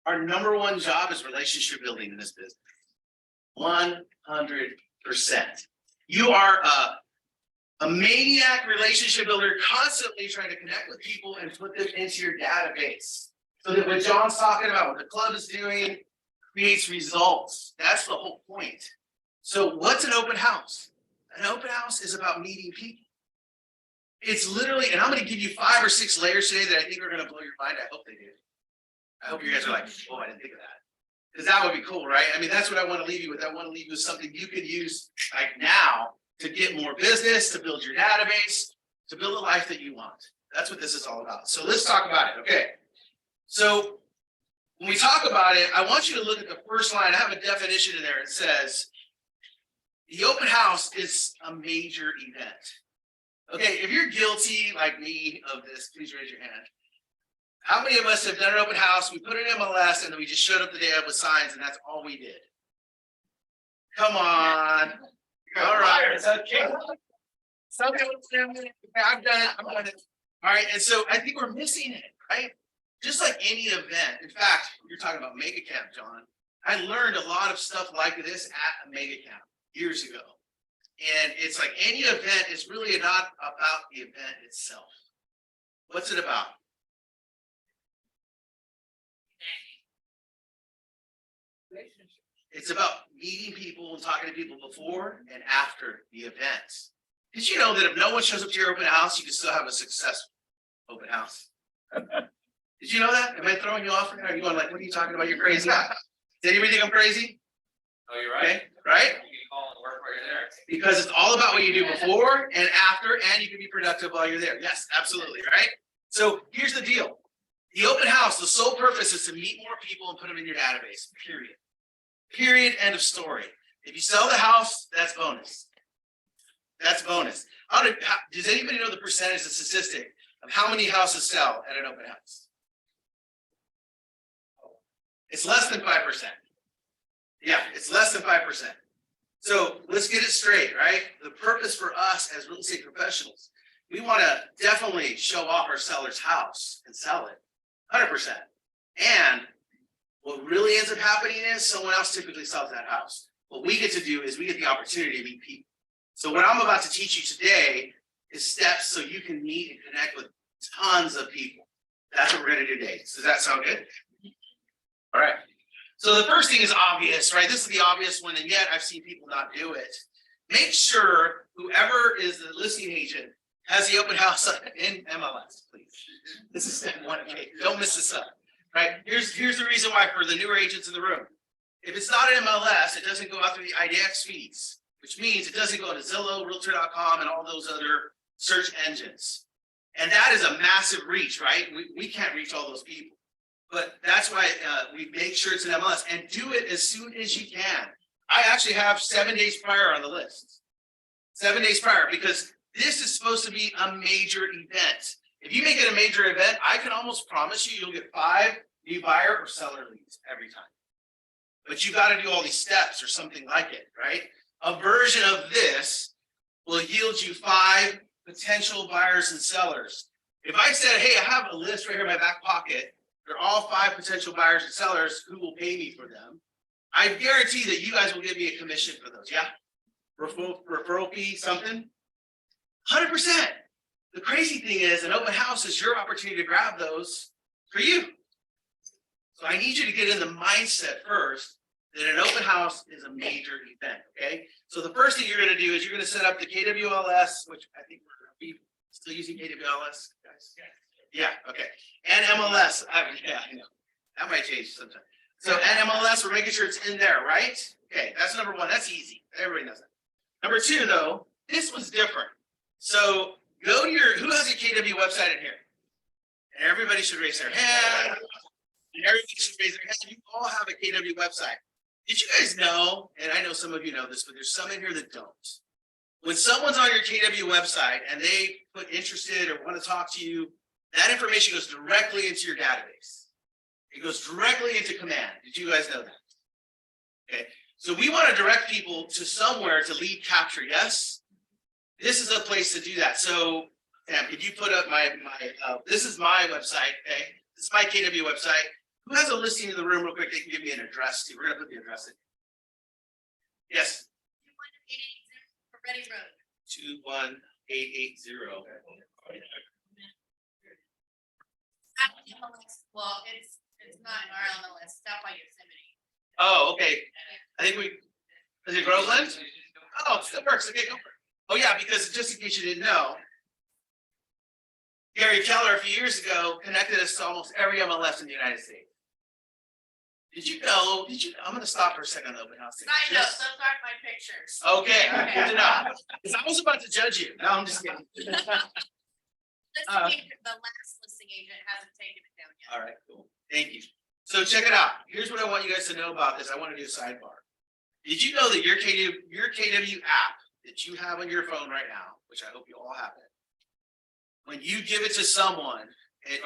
Our number one job is relationship building in this business. 100%. You are a maniac relationship builder, constantly trying to connect with people and put them into your database. So that what John's talking about, what the club is doing, creates results. That's the whole point. So what's an open house? An open house is about meeting people. It's literally, and I'm going to give you 5 or 6 layers today that I think are going to blow your mind. I hope they do. I hope you guys are like, oh, I didn't think of that. Because that would be cool, right? I mean, that's what I want to leave you with. I want to leave you with something you can use like now to get more business, to build your database, to build a life that you want. That's what this is all about. So let's talk about it. Okay. So when we talk about it, I want you to look at the first line. I have a definition in there. It says, the open house is a major event. Okay, if you're guilty like me of this, please raise your hand. How many of us have done an open house? We put an MLS and then we just showed up the day up with signs and that's all we did. Come on. All right. It's okay. Some people say, I've done it. I'm done it. All right. And so I think we're missing it, right? Just like any event. In fact, you're talking about mega camp, John. I learned a lot of stuff like this at a mega camp years ago. And it's like any event is really not about the event itself. What's it about? It's about meeting people and talking to people before and after the event. Did you know that if no one shows up to your open house, you can still have a successful open house? Did you know that? Am I throwing you off? Are you going like, what are you talking about? You're crazy. Did anybody think I'm crazy? Oh, you're right. Okay, right? You can call and work while you're there. Because it's all about what you do before and after, and you can be productive while you're there. Yes, absolutely, right? So here's the deal. The open house, the sole purpose is to meet more people and put them in your database, period. Period, end of story. If you sell the house, that's bonus. That's bonus. Does anybody know the percentage, the statistic of how many houses sell at an open house? It's less than 5%. Yeah, it's less than 5%. So let's get it straight, right? The purpose for us as real estate professionals, we want to definitely show off our seller's house and sell it 100%. And what really ends up happening is someone else typically sells that house. What we get to do is we get the opportunity to meet people. So what I'm about to teach you today is steps so you can meet and connect with tons of people. That's what we're going to do today. Does that sound good? All right. So the first thing is obvious, right? This is the obvious one, and yet I've seen people not do it. Make sure whoever is the listing agent has the open house in MLS, please. This is step 1. Okay, don't miss this up. Right? Here's the reason why for the newer agents in the room. If it's not an MLS, it doesn't go out through the IDX feeds, which means it doesn't go to Zillow, Realtor.com, and all those other search engines. And that is a massive reach, right? We can't reach all those people. But that's why we make sure it's an MLS and do it as soon as you can. I actually have 7 days prior on the list. 7 days prior, because this is supposed to be a major event. If you make it a major event, I can almost promise you, you'll get 5 new buyer or seller leads every time. But you got to do all these steps or something like it, right? A version of this will yield you 5 potential buyers and sellers. If I said, hey, I have a list right here in my back pocket, they're all 5 potential buyers and sellers who will pay me for them, I guarantee that you guys will give me a commission for those, yeah? Referral fee, something? 100%. The crazy thing is an open house is your opportunity to grab those for you. So I need you to get in the mindset first that an open house is a major event, okay? So the first thing you're going to do is you're going to set up the KWLS, which I think we're going to be Still using KWLS, guys? Yeah, okay. And MLS, yeah, I know. That might change sometime. So and MLS, we're making sure it's in there, right? Okay, that's number one. That's easy. Everybody knows that. Number two, though, this was different. So go to your, who has a KW website in here? Everybody should raise their hand. Everybody should raise their hand. You all have a KW website. Did you guys know, and I know some of you know this, but there's some in here that don't. When someone's on your KW website and they put interested or want to talk to you, that information goes directly into your database. It goes directly into command. Did you guys know that? Okay, so we want to direct people to somewhere to lead capture. Yes, this is a place to do that. So, Sam, could you put up this is my website. Okay, this is my KW website. Who has a listing in the room real quick? They can give me an address too. We're gonna put the address in. Yes. 21880. Well, it's not our on the list, down by Yosemite. Oh, okay. I think is it Groveland? Oh, it still works. Okay, go for it. Oh yeah, because just in case you didn't know, Gary Keller a few years ago connected us to almost every MLS in the United States. Did you know? I'm gonna stop for a second on the open house. I know, those aren't my pictures. Okay, good to know. Because I was about to judge you. No, I'm just kidding. The last listing agent hasn't taken it down yet. All right, cool. Thank you. So check it out. Here's what I want you guys to know about this. I want to do a sidebar. Did you know that your KW app that you have on your phone right now, which I hope you all have it, when you give it to someone,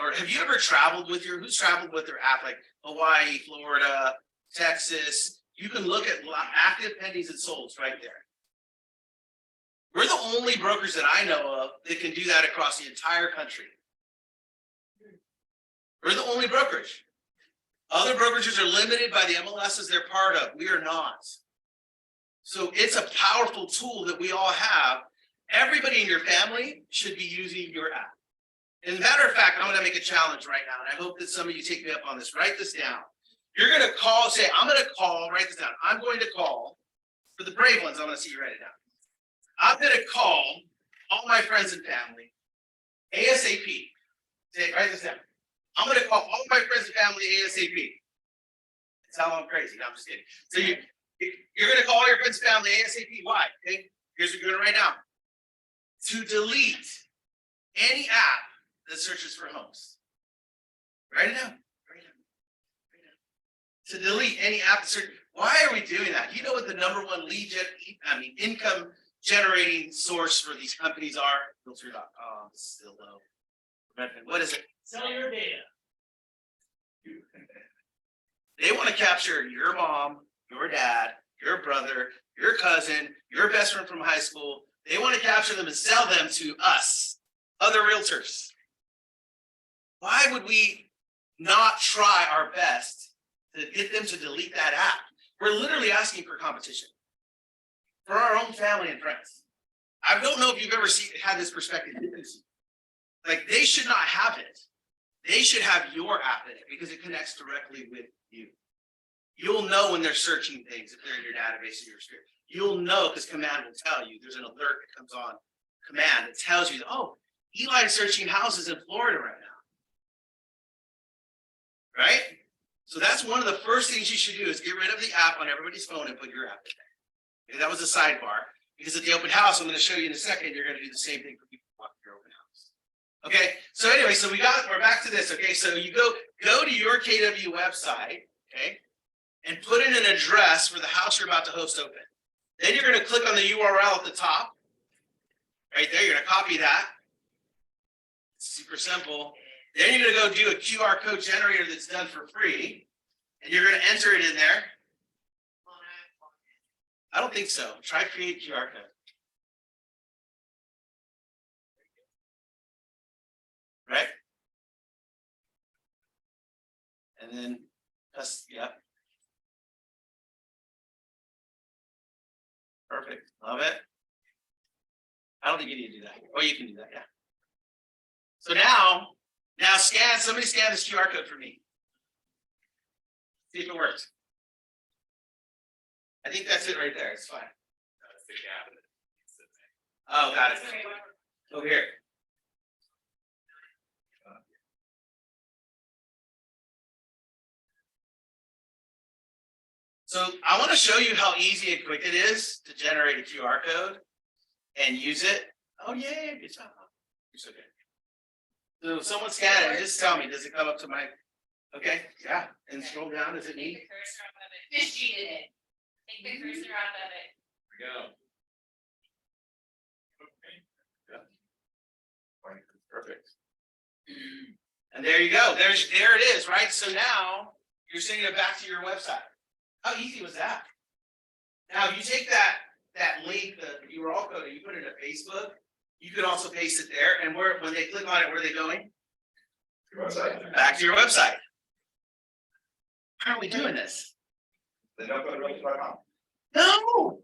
or have you ever traveled with who's traveled with their app, like Hawaii, Florida, Texas? You can look at active pendings and solds right there. We're the only brokers that I know of that can do that across the entire country. We're the only brokerage. Other brokerages are limited by the MLSs they're part of. We are not. So it's a powerful tool that we all have. Everybody in your family should be using your app. As a matter of fact, I'm going to make a challenge right now, and I hope that some of you take me up on this. Write this down. You're going to call, say, I'm going to call, write this down. I'm going to call, for the brave ones, I want to see you write it down. I'm going to call all my friends and family ASAP. Say, write this down. I'm going to call all my friends and family ASAP. That's how I'm crazy. No, I'm just kidding. So you're going to call your friends and family ASAP. Why? Okay. Here's what you're going to write down. To delete any app that searches for homes. Write it down. Write it down. Write it down. To delete any app that searches. Why are we doing that? You know what the number one income generating source for these companies are? Filter.com, still low. What is it? Sell your data. They want to capture your mom, your dad, your brother, your cousin, your best friend from high school. They want to capture them and sell them to us, other realtors. Why would we not try our best to get them to delete that app? We're literally asking for competition for our own family and friends. I don't know if you've ever had this perspective. Like, they should not have it. They should have your app in it because it connects directly with you. You'll know when they're searching things if they're in your database in your spirit. You'll know because command will tell you. There's an alert that comes on command that tells you, oh, Eli is searching houses in Florida right now. Right? So that's one of the first things you should do is get rid of the app on everybody's phone and put your app in there. Okay, that was a sidebar. Because at the open house, I'm going to show you in a second, you're going to do the same thing for people who walk your open house. Okay, so anyway, so we're back to this. Okay, so you go to your KW website, okay, and put in an address for the house you're about to host open. Then you're going to click on the URL at the top. Right there, you're going to copy that. It's super simple. Then you're going to go do a QR code generator that's done for free. And you're going to enter it in there. I don't think so. Try create QR code. Right? And then yeah. Perfect. Love it. I don't think you need to do that. Oh, you can do that, yeah. So now somebody scan this QR code for me. See if it works. I think that's it right there. It's fine. Oh, got it. Over here. So I want to show you how easy and quick it is to generate a QR code and use it. Oh, yeah, good job. You're so good. So if someone scan it, just tell me, does it come up to my, okay, yeah, and scroll down, does it Take need? the cursor off of it. Fish cheated it. Take the cursor off of it. Go. Perfect. And there you go. There it is, right? So now you're sending it back to your website. How easy was that? Now, if you take that link, the URL code, and you put it in Facebook, you could also paste it there. And when they click on it, where are they going? Your website. Back to your website. How are we doing this? Then don't go to realtor.com. No.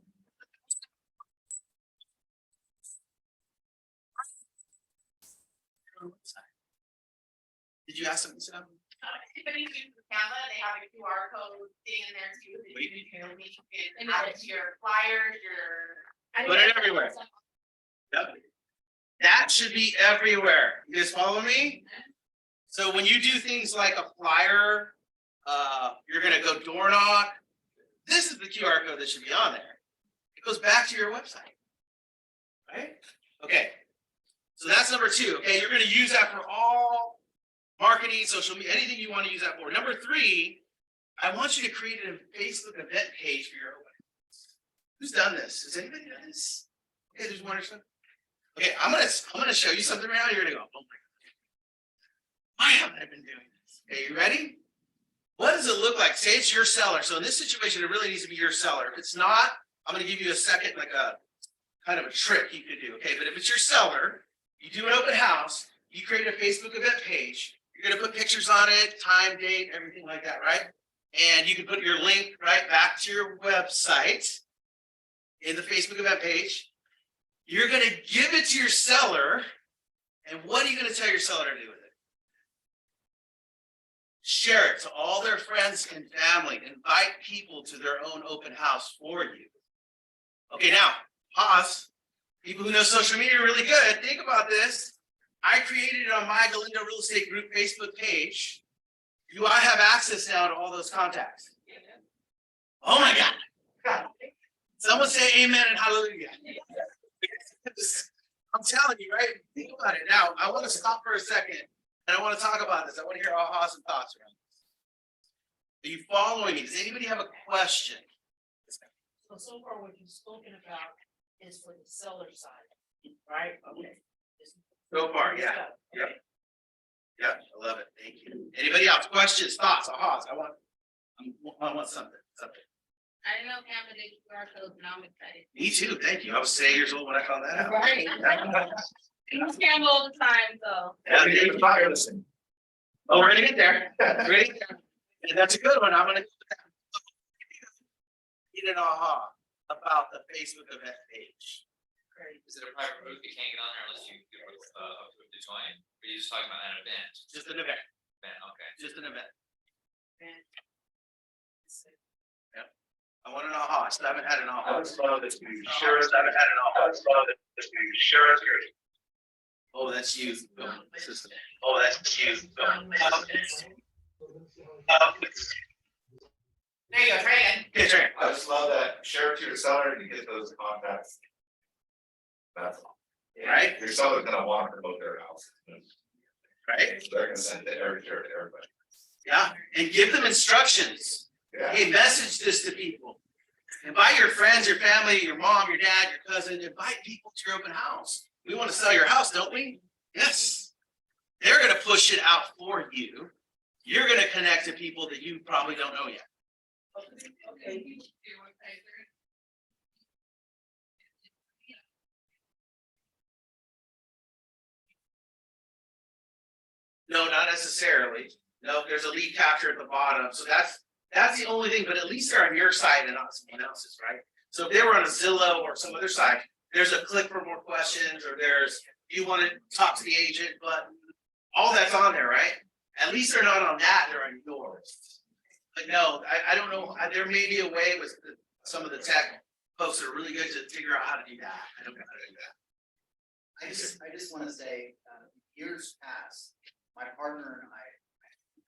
Did you ask something, Sam? If any uses Canva, they have a QR code thing in there too. That you can add it to your flyers, your. Put it everywhere. Yep. That should be everywhere. You guys follow me? So when you do things like a flyer, you're gonna go door knock. This is the QR code that should be on there. It goes back to your website. Right? Okay. So that's number 2. Okay, you're gonna use that for all marketing, social media, anything you want to use that for. Number 3, I want you to create a Facebook event page for your open house. Who's done this? Has anybody done this? Okay, there's one or two. Okay, I'm gonna show you something right now. You're gonna go, oh my God. Why haven't I been doing this? Okay, you ready? What does it look like? Say it's your seller. So in this situation, it really needs to be your seller. If it's not, I'm gonna give you a second, like a kind of a trick you could do. Okay, but if it's your seller, you do an open house, you create a Facebook event page. You're gonna put pictures on it, time, date, everything like that, right? And you can put your link right back to your website in the Facebook event page. You're gonna give it to your seller, and what are you gonna tell your seller to do with it? Share it to all their friends and family. Invite people to their own open house for you. Okay, now, pause. People who know social media are really good. Think about this. I created it on my Galindo Real Estate Group Facebook page. Do I have access now to all those contacts? Oh my God. Someone say amen and hallelujah. I'm telling you, right? Think about it. Now, I want to stop for a second and I want to talk about this. I want to hear ahas and thoughts around this. Are you following me? Does anybody have a question? So far what you've spoken about is for the seller side, right? Okay. So far, yeah. Yep. Yep, I love it. Thank you. Anybody else? Questions, thoughts, ahas? I want something. I didn't know Canva did QR codes, and I'm excited. Me too. Thank you. I was 8 years old when I found that out. Right. Use Canva all the time, so. Yeah, you're fire listening. Oh, we're gonna get there. We're gonna get there. And that's a good one. I'm gonna get an aha about the Facebook event page. Is it a private road? You can't get on there unless you give us approve to join. Or you just talking about an event? Just an event. Okay. Just an event. Yep. I want an aha. I still haven't had an aha. I love this. Sure, I haven't had an aha. I love this. Sure. Oh, that's you. Oh, that's you. There you go, try again. Yeah, try. I just love that. Share it to your seller and you get those contacts. That's all. Right? Your seller's gonna want to promote their house. Right? They're gonna send it every share to everybody. Yeah, and give them instructions. Yeah. Hey, message this to people. Invite your friends, your family, your mom, your dad, your cousin, invite people to your open house. We want to sell your house, don't we? Yes. They're gonna push it out for you. You're gonna connect to people that you probably don't know yet. Okay. No, not necessarily. No, there's a lead capture at the bottom. So that's the only thing, but at least they're on your side and not someone else's, right? So if they were on a Zillow or some other side, there's a click for more questions, or there's, you want to talk to the agent, but all that's on there, right? At least they're not on that, they're on yours. But no, I don't know. There may be a way with some of the tech folks that are really good to figure out how to do that. I don't know how to do that. I just want to say, years past, my partner and I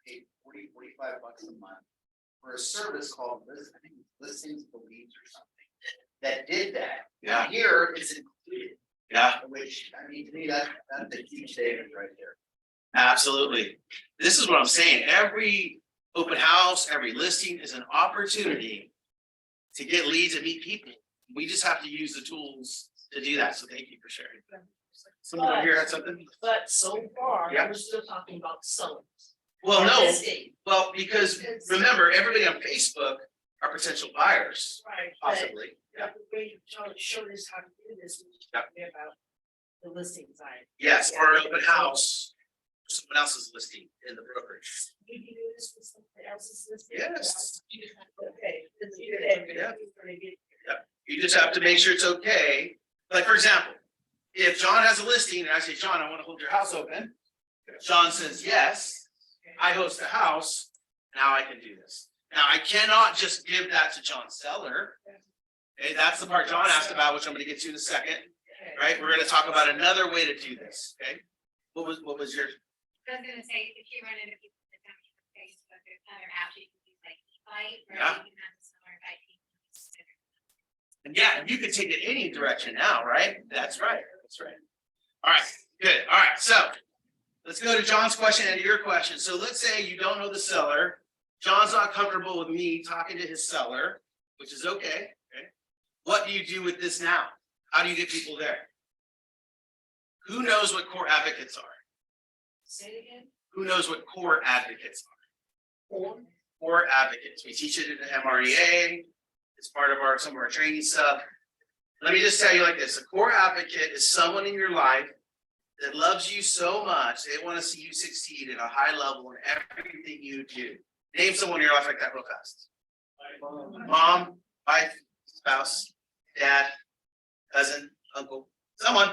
paid $45 a month for a service called I think Listings for Leads or something that did that. Yeah. And here it's included, Yeah, which, I mean, to me, that's a huge statement right there. absolutely. This is what I'm saying. Every open house, every listing is an opportunity to get leads and meet people. We just have to use the tools to do that. So thank you for sharing. Someone over here had something? But so far, Yeah. we're still talking about sellers. Well, no, Listing. well, because remember, everybody on Facebook are potential buyers, Right. but possibly. Yeah. The way you showed us how to do this, we should Yep. be about the listing side. Yes, or an open house, someone else's listing in the brokerage. You can do this with somebody else's listing. Yes. Okay. Yeah. Yep. You just have to make sure it's okay. Like, for example, if John has a listing and I say, John, I want to hold your house open. John says, yes, I host a house. Now I can do this. Now I cannot just give that to John's seller. Okay, that's the part John asked about, which I'm going to get to in a second. Right? We're going to talk about another way to do this. Okay. What was your? I was gonna say, if you run into people that come to Facebook, there's other apps you can use like eFight, where Yeah. you can have a similar IP. And yeah, you can take it any direction now, right? That's right. That's right. All right, good. All right, so let's go to John's question and your question. So let's say you don't know the seller. John's not comfortable with me talking to his seller, which is okay. Okay. What do you do with this now? How do you get people there? Who knows what core advocates are? Say it again. Who knows what core advocates are? Core advocates. We teach it in the MREA. It's part of some of our training stuff. Let me just tell you like this. A core advocate is someone in your life that loves you so much, they want to see you succeed at a high level in everything you do. Name someone in your life like that real fast. Mom, wife, spouse, dad, cousin, uncle, someone,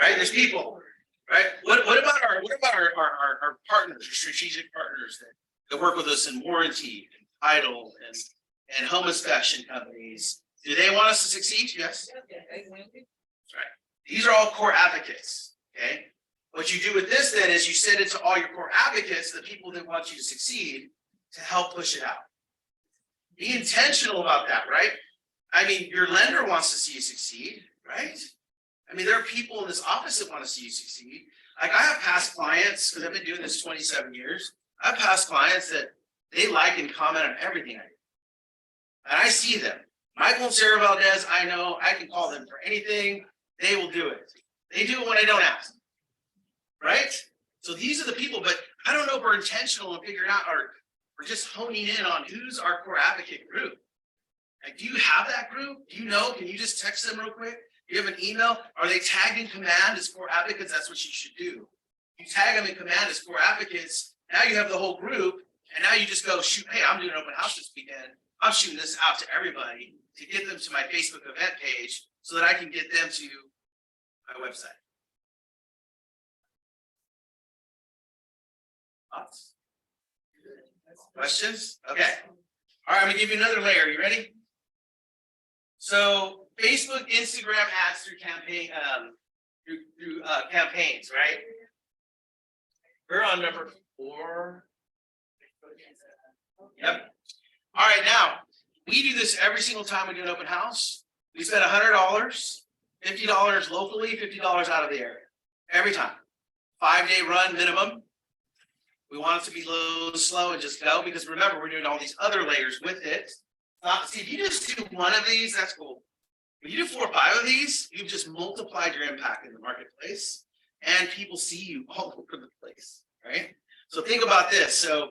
right? There's people, right? What about our partners, our strategic partners that work with us in warranty and title and home inspection companies? Do they want us to succeed? Yes. That's right. These are all core advocates. Okay. What you do with this then is you send it to all your core advocates, the people that want you to succeed, to help push it out. Be intentional about that, right? I mean, your lender wants to see you succeed, right? I mean, there are people in this office that want to see you succeed. Like I have past clients, because I've been doing this 27 years. I have past clients that they like and comment on everything I do. And I see them. Michael and Sarah Valdez, I know I can call them for anything. They will do it. They do it when I don't ask. Right? So these are the people, but I don't know if we're intentional in figuring out or we're just honing in on who's our core advocate group. Like, do you have that group? Do you know? Can you just text them real quick? Do you have an email? Are they tagged in command as core advocates? That's what you should do. You tag them in command as core advocates. Now you have the whole group, and now you just go, shoot, hey, I'm doing an open house this weekend. I'm shooting this out to everybody to get them to my Facebook event page so that I can get them to my website. Thoughts? Questions? Okay. All right, I'm gonna give you another layer. You ready? So Facebook, Instagram ads through campaign, through campaigns, right? We're on number 4. Yep. All right, now we do this every single time we do an open house. We spend $100, $50 locally, $50 out of the area every time. 5-day run minimum. We want it to be low, slow, and just go because remember we're doing all these other layers with it. See, if you just do one of these, that's cool. When you do 4 or 5 of these, you've just multiplied your impact in the marketplace, and people see you all over the place, right? So think about this. So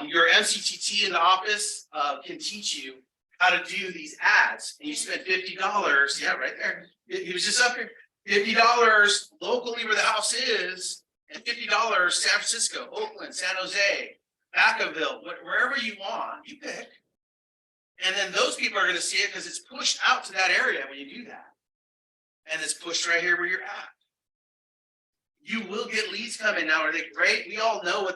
your MCTT in the office can teach you how to do these ads, and you spend $50. Yeah, right there. He was just up here. $50 locally where the house is, and $50 San Francisco, Oakland, San Jose, Vacaville, wherever you want, you pick. And then those people are going to see it because it's pushed out to that area when you do that. And it's pushed right here where you're at. You will get leads coming now. Are they great? We all know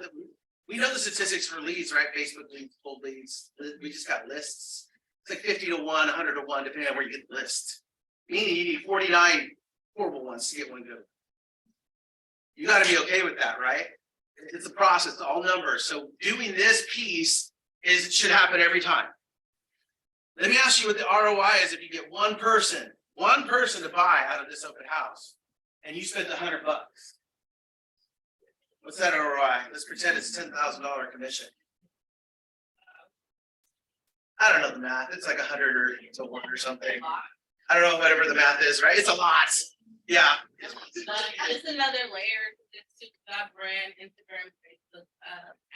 we know the statistics for leads, right? Facebook leads, cold leads. We just got lists. It's like 50 to 1, 100 to 1, depending on where you get the list. Meaning you need 49 horrible ones to get one good. You got to be okay with that, right? It's a process, it's all numbers. So doing this piece should happen every time. Let me ask you what the ROI is if you get one person to buy out of this open house, and you spent $100. What's that ROI? Let's pretend it's $10,000 commission. I don't know the math. It's like 100 or to 1 or something. I don't know whatever the math is, right? It's a lot. Yeah. It's another layer. It's got brand, Instagram, Facebook,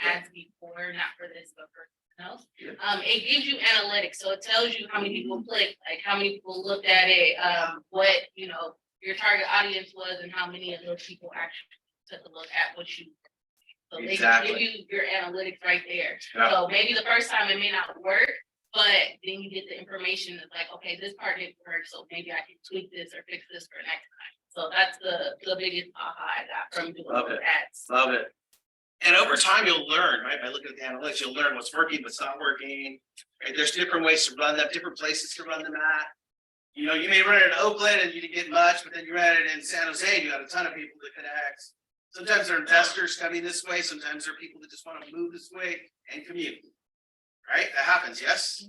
ads before, not for this, but for else. It gives you analytics, so it tells you how many people clicked, like how many people looked at it, what, you know, your target audience was and how many of those people actually took a look at what you. So they give you your analytics right there. Yeah. So maybe the first time it may not work, but then you get the information that's like, okay, this part didn't work, so maybe I can tweak this or fix this for next time. So that's the biggest aha I got from doing those ads. Love it. And over time, you'll learn, right? By looking at the analytics, you'll learn what's working, what's not working. Right? There's different ways to run them, different places to run them at. You know, you may run it in Oakland and you didn't get much, but then you ran it in San Jose and you got a ton of people to connect. Sometimes they're investors coming this way. Sometimes they're people that just want to move this way and commute. Right? That happens, yes?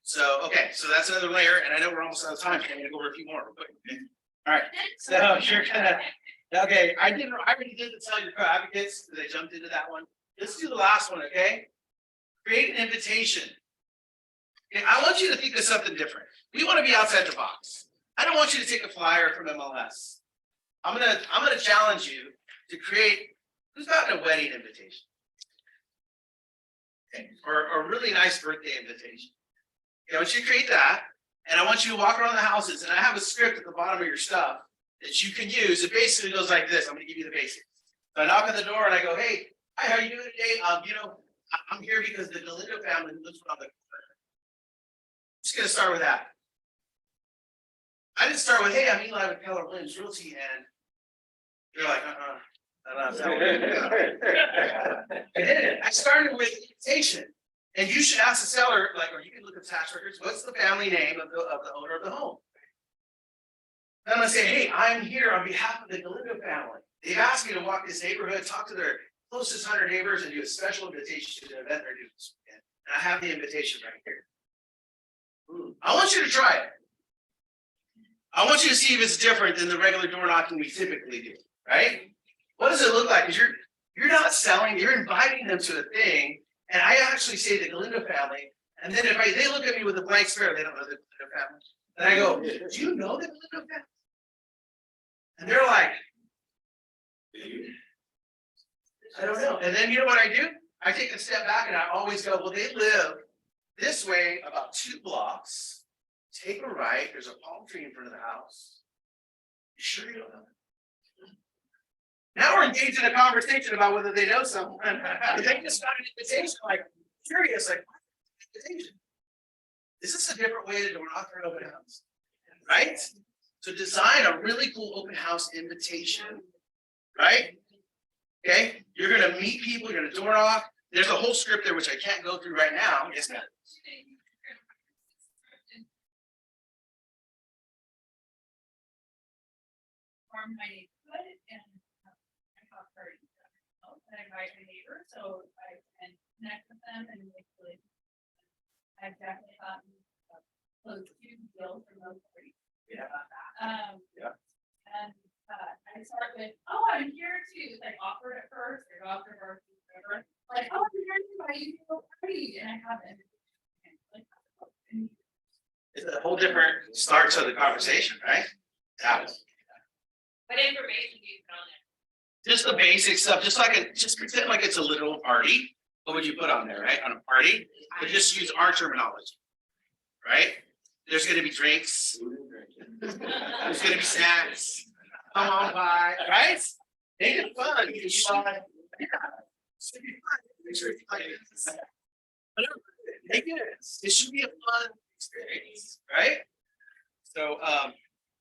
So, okay, so that's another layer. And I know we're almost out of time. So I'm going to go over a few more real quick. Okay? All right. So you're gonna, okay, I already did the tell your advocates, because I jumped into that one. Let's do the last one, okay? Create an invitation. Okay, I want you to think of something different. We want to be outside the box. I don't want you to take a flyer from MLS. I'm gonna challenge you to create, who's gotten a wedding invitation? Okay, or a really nice birthday invitation. Okay, I want you to create that. And I want you to walk around the houses, and I have a script at the bottom of your stuff that you can use. It basically goes like this. I'm going to give you the basics. So I knock on the door and I go, hey, hi, how are you doing today? You know, I'm here because the Galindo family lives around the corner. I'm just going to start with that. I didn't start with, hey, I'm Eli with Keller Williams Realty, and you're like, I didn't. I started with invitation. And you should ask the seller, like, or you can look at tax records, what's the family name of the owner of the home? Then I'm gonna say, hey, I'm here on behalf of the Galindo family. They've asked me to walk this neighborhood, talk to their closest 100 neighbors, and do a special invitation to an event they're doing this weekend. And I have the invitation right here. I want you to try it. I want you to see if it's different than the regular door knocking we typically do, right? What does it look like? Because you're not selling, you're inviting them to a thing. And I actually say the Galindo family, and then if they look at me with a blank stare, they don't know the Galindo family. And I go, do you know the Galindo family? And they're like, I don't know. And then you know what I do? I take a step back and I always go, well, they live this way about 2 blocks. Take a right, there's a palm tree in front of the house. You sure you don't know? Now we're engaged in a conversation about whether they know someone. They just got an invitation, like curious, like invitation. Is this a different way to do an open house? Right? So design a really cool open house invitation, right? Okay, you're gonna meet people, you're gonna door knock. There's a whole script there which I can't go through right now. Yes, ma'am. Farm my neighborhood and I invite my neighbor, so I can connect with them and make really. I've definitely gotten close to deals from those three. Yeah. About that. Yeah. And I start with, oh, I'm here too. It's like awkward at first, or awkward or whatever. Like, oh, I'm here too. I used to go party, and I haven't. It's a whole different start to the conversation, right? Yeah. What information do you put on there? Just the basic stuff, just pretend like it's a literal party. What would you put on there, right? On a party, but just use our terminology, right? There's gonna be drinks. There's gonna be snacks. Come on by, right? Make it fun. You can buy. Yeah. It's gonna be fun. Make sure you like it. Whatever. Make it should be a fun experience, right? So,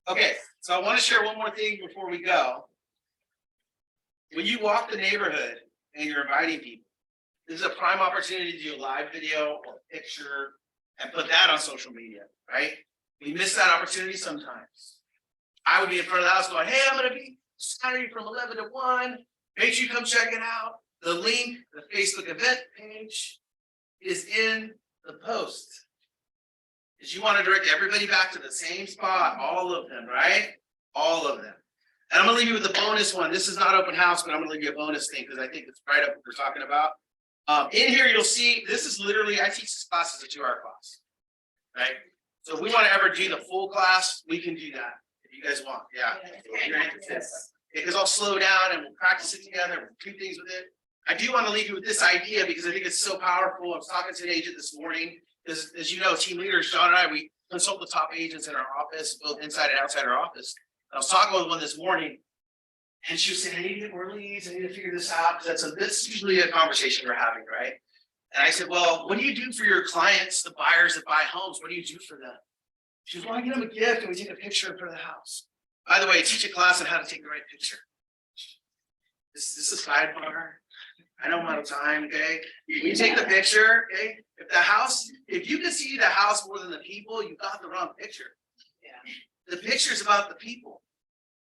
okay, so I want to share one more thing before we go. When you walk the neighborhood and you're inviting people, this is a prime opportunity to do a live video or picture and put that on social media, right? We miss that opportunity sometimes. I would be in front of the house going, hey, I'm going to be Saturday from 11 to 1. Make sure you come check it out. The link, the Facebook event page. is in the post. Is you want to direct everybody back to the same spot, all of them, right? All of them. And I'm gonna leave you with a bonus one. This is not open house, but I'm gonna leave you a bonus thing because I think it's right up what we're talking about. In here, you'll see, this is literally, I teach this class as a 2-hour class, right? So if we want to ever do the full class, we can do that, if you guys want, yeah. If you're interested. Because I'll slow down and we'll practice it together, we'll do things with it. I do want to leave you with this idea because I think it's so powerful. I was talking to an agent this morning, as you know, team leaders, John and I, we consult the top agents in our office, both inside and outside our office. I was talking with one this morning, and she was saying, I need to get more leads, I need to figure this out, because that's usually a conversation we're having, right? And I said, well, what do you do for your clients, the buyers that buy homes? What do you do for them? She goes, well, I give them a gift and we take a picture in front of the house. By the way, I teach a class on how to take the right picture. This is a sidebar. I know I'm out of time, okay? You take the picture, okay? If you can see the house more than the people, you got the wrong picture. Yeah. The picture is about the people.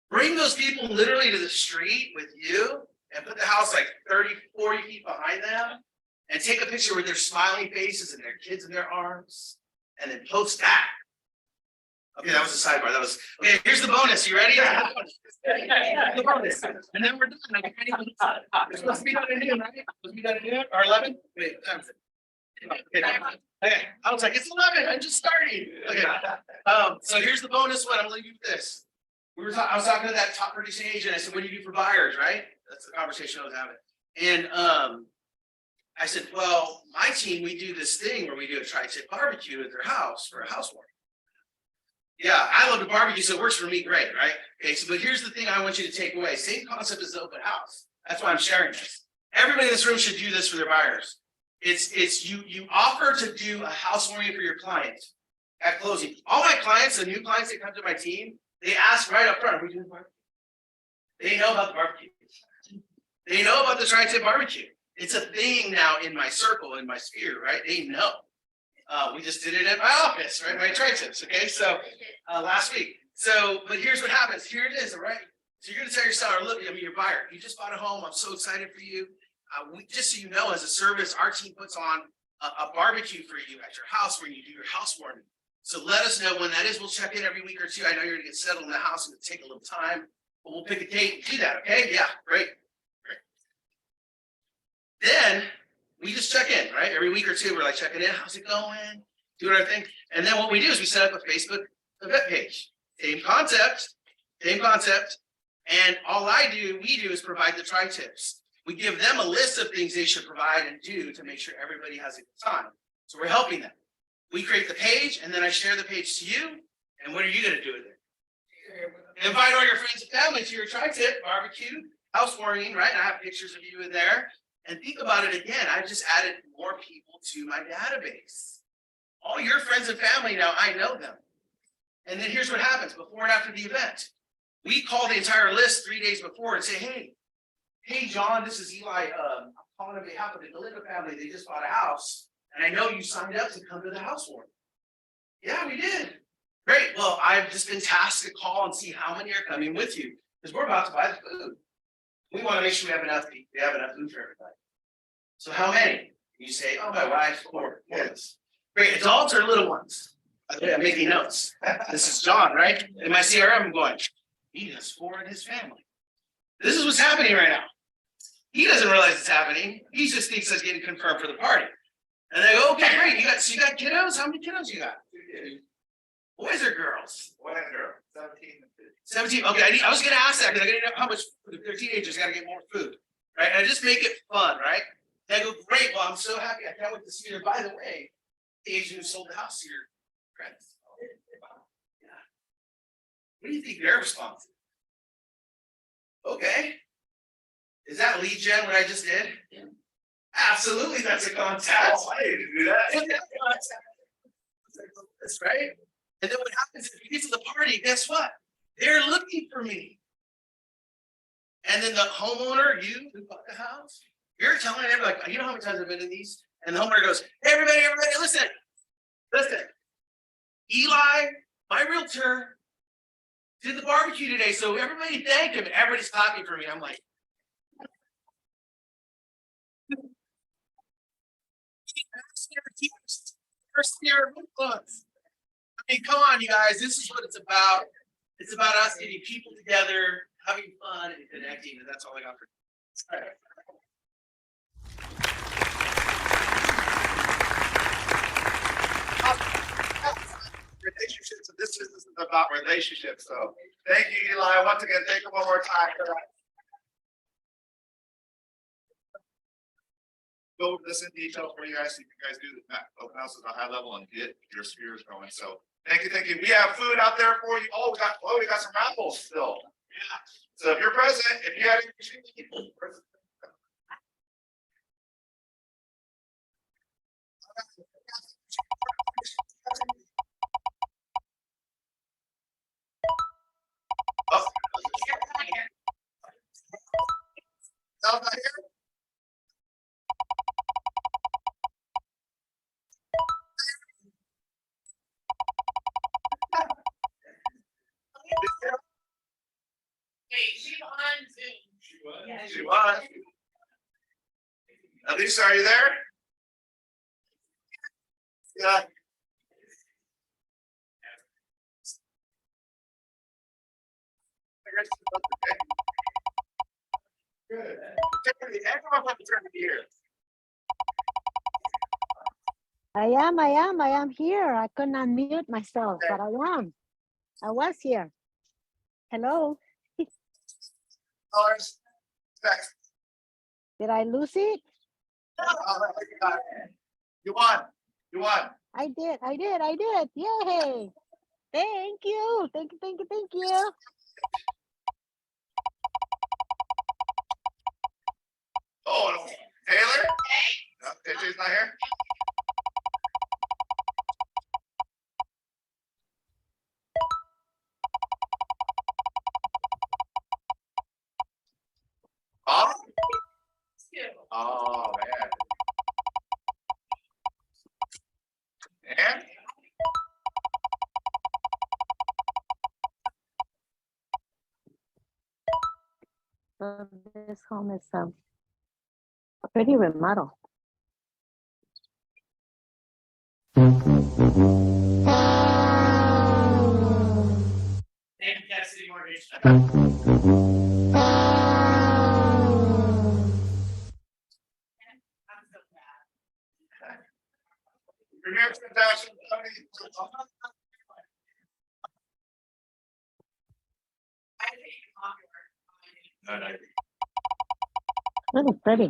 Bring those people literally to the street with you and put the house like 30, 40 feet behind them and take a picture with their smiling faces and their kids in their arms and then post that. Okay, that was a sidebar. That was okay. Here's the bonus. You ready? The bonus. And then we're done. It's supposed to be done at noon, right? Supposed to be done at noon or 11? Wait, what time is it? Okay. I was like, it's 11. I'm just starting. Okay. So here's the bonus one. I'm gonna leave you with this. I was talking to that top producing agent. I said, what do you do for buyers, right? That's the conversation I was having. And I said, well, my team, we do this thing where we do a tri-tip barbecue at their house for a housewarming. Yeah, I love to barbecue, so it works for me great, right? Okay, so but here's the thing I want you to take away. Same concept as the open house. That's why I'm sharing this. Everybody in this room should do this for their buyers. It's you offer to do a housewarming for your client at closing. All my clients, the new clients that come to my team, they ask right up front, are we doing barbecue? They know about the barbecue. They know about the tri-tip barbecue. It's a thing now in my circle, in my sphere, right? They know. We just did it at my office, right? My tri-tips, okay? So last week. So, but here's what happens. Here it is, all right? So you're gonna tell your seller, look, I mean, your buyer, you just bought a home. I'm so excited for you. Just so you know, as a service, our team puts on a barbecue for you at your house where you do your housewarming. So let us know when that is. We'll check in every week or two. I know you're gonna get settled in the house and it'll take a little time, but we'll pick a date and do that, okay? Yeah, great. Then we just check in, right? Every week or two, we're like checking in. How's it going? Doing our thing. And then what we do is we set up a Facebook event page. Same concept. And all we do is provide the tri-tips. We give them a list of things they should provide and do to make sure everybody has a good time. So we're helping them. We create the page and then I share the page to you. And what are you going to do with it? Invite all your friends and family to your tri-tip barbecue, housewarming, right? And I have pictures of you in there. And think about it again. I've just added more people to my database. All your friends and family now, I know them. And then here's what happens before and after the event. We call the entire list 3 days before and say, hey, John, this is Eli. I'm calling on behalf of the Galindo family. They just bought a house. And I know you signed up to come to the housewarming. Yeah, we did. Great. Well, I've just been tasked to call and see how many are coming with you because we're about to buy the food. We want to make sure we have enough food for everybody. So how many? You say, oh, my wife, 4. Yes. Great. Adults or little ones? I'm making notes. This is John, right? In my CRM, I'm going, he has 4 in his family. This is what's happening right now. He doesn't realize it's happening. He just thinks it's getting confirmed for the party. And they go, okay, great. You got kiddos? How many kiddos you got? 2 boys or girls? Boy and girl. 17 and 15. 17. Okay, I was going to ask that because I got to know how much food. Their teenagers got to get more food, right? And I just make it fun, right? And I go, great. Well, I'm so happy. I can't wait to see her. By the way, the agent who sold the house to your friends. Yeah. What do you think their response is? Okay. Is that lead gen what I just did? Yeah. Absolutely, that's a contact. I didn't do that. That's right. And then what happens if you get to the party? Guess what? They're looking for me. And then the homeowner, you who bought the house, you're telling everybody, like, you know how many times I've been in these? And the homeowner goes, hey, everybody, listen. Eli, my realtor, did the barbecue today. So everybody thank him. Everybody's clapping for me. I'm like, First year influence. I mean, come on, you guys, this is what it's about. It's about us getting people together, having fun and connecting, and that's all I got for you. Relationships, and this is about relationships, so thank you, Eli, once again, thank you one more time for that. Go over this in detail for you guys, so you guys do the open houses at a high level and get your spheres going, so thank you, thank you. We have food out there for you. We got some raffles still. Yeah. So if you're present, if you had any. Oh. No, not here. Wait, she's on Zoom. She was. Elisa, are you there? Yeah. Good. Everyone have to turn to here. I am here. I couldn't unmute myself, but I am. I was here. Hello. Did I lose it? You won. I did. Yay. Thank you. Thank you. Oh, Taylor? No, JJ's not here? Oh? Oh, man. And? So this home is pretty remodel. City Mortgage. Premier transaction. Really pretty.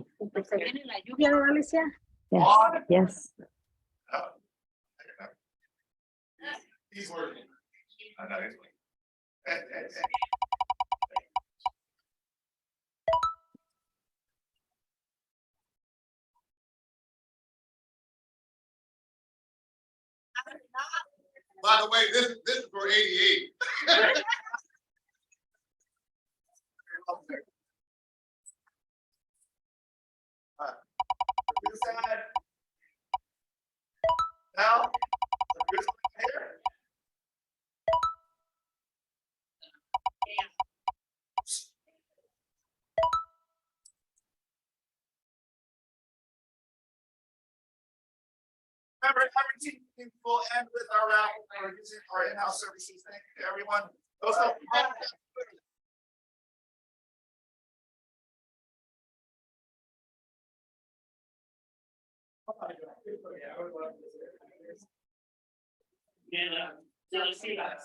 Alicia? Yes. Yes. He's working. I know he's working. By the way, this is for 88. This side. Now, this here. Remember, every team will end with our raffle or using our in-house services. Thank you to everyone. Those are Yeah, so let's see that.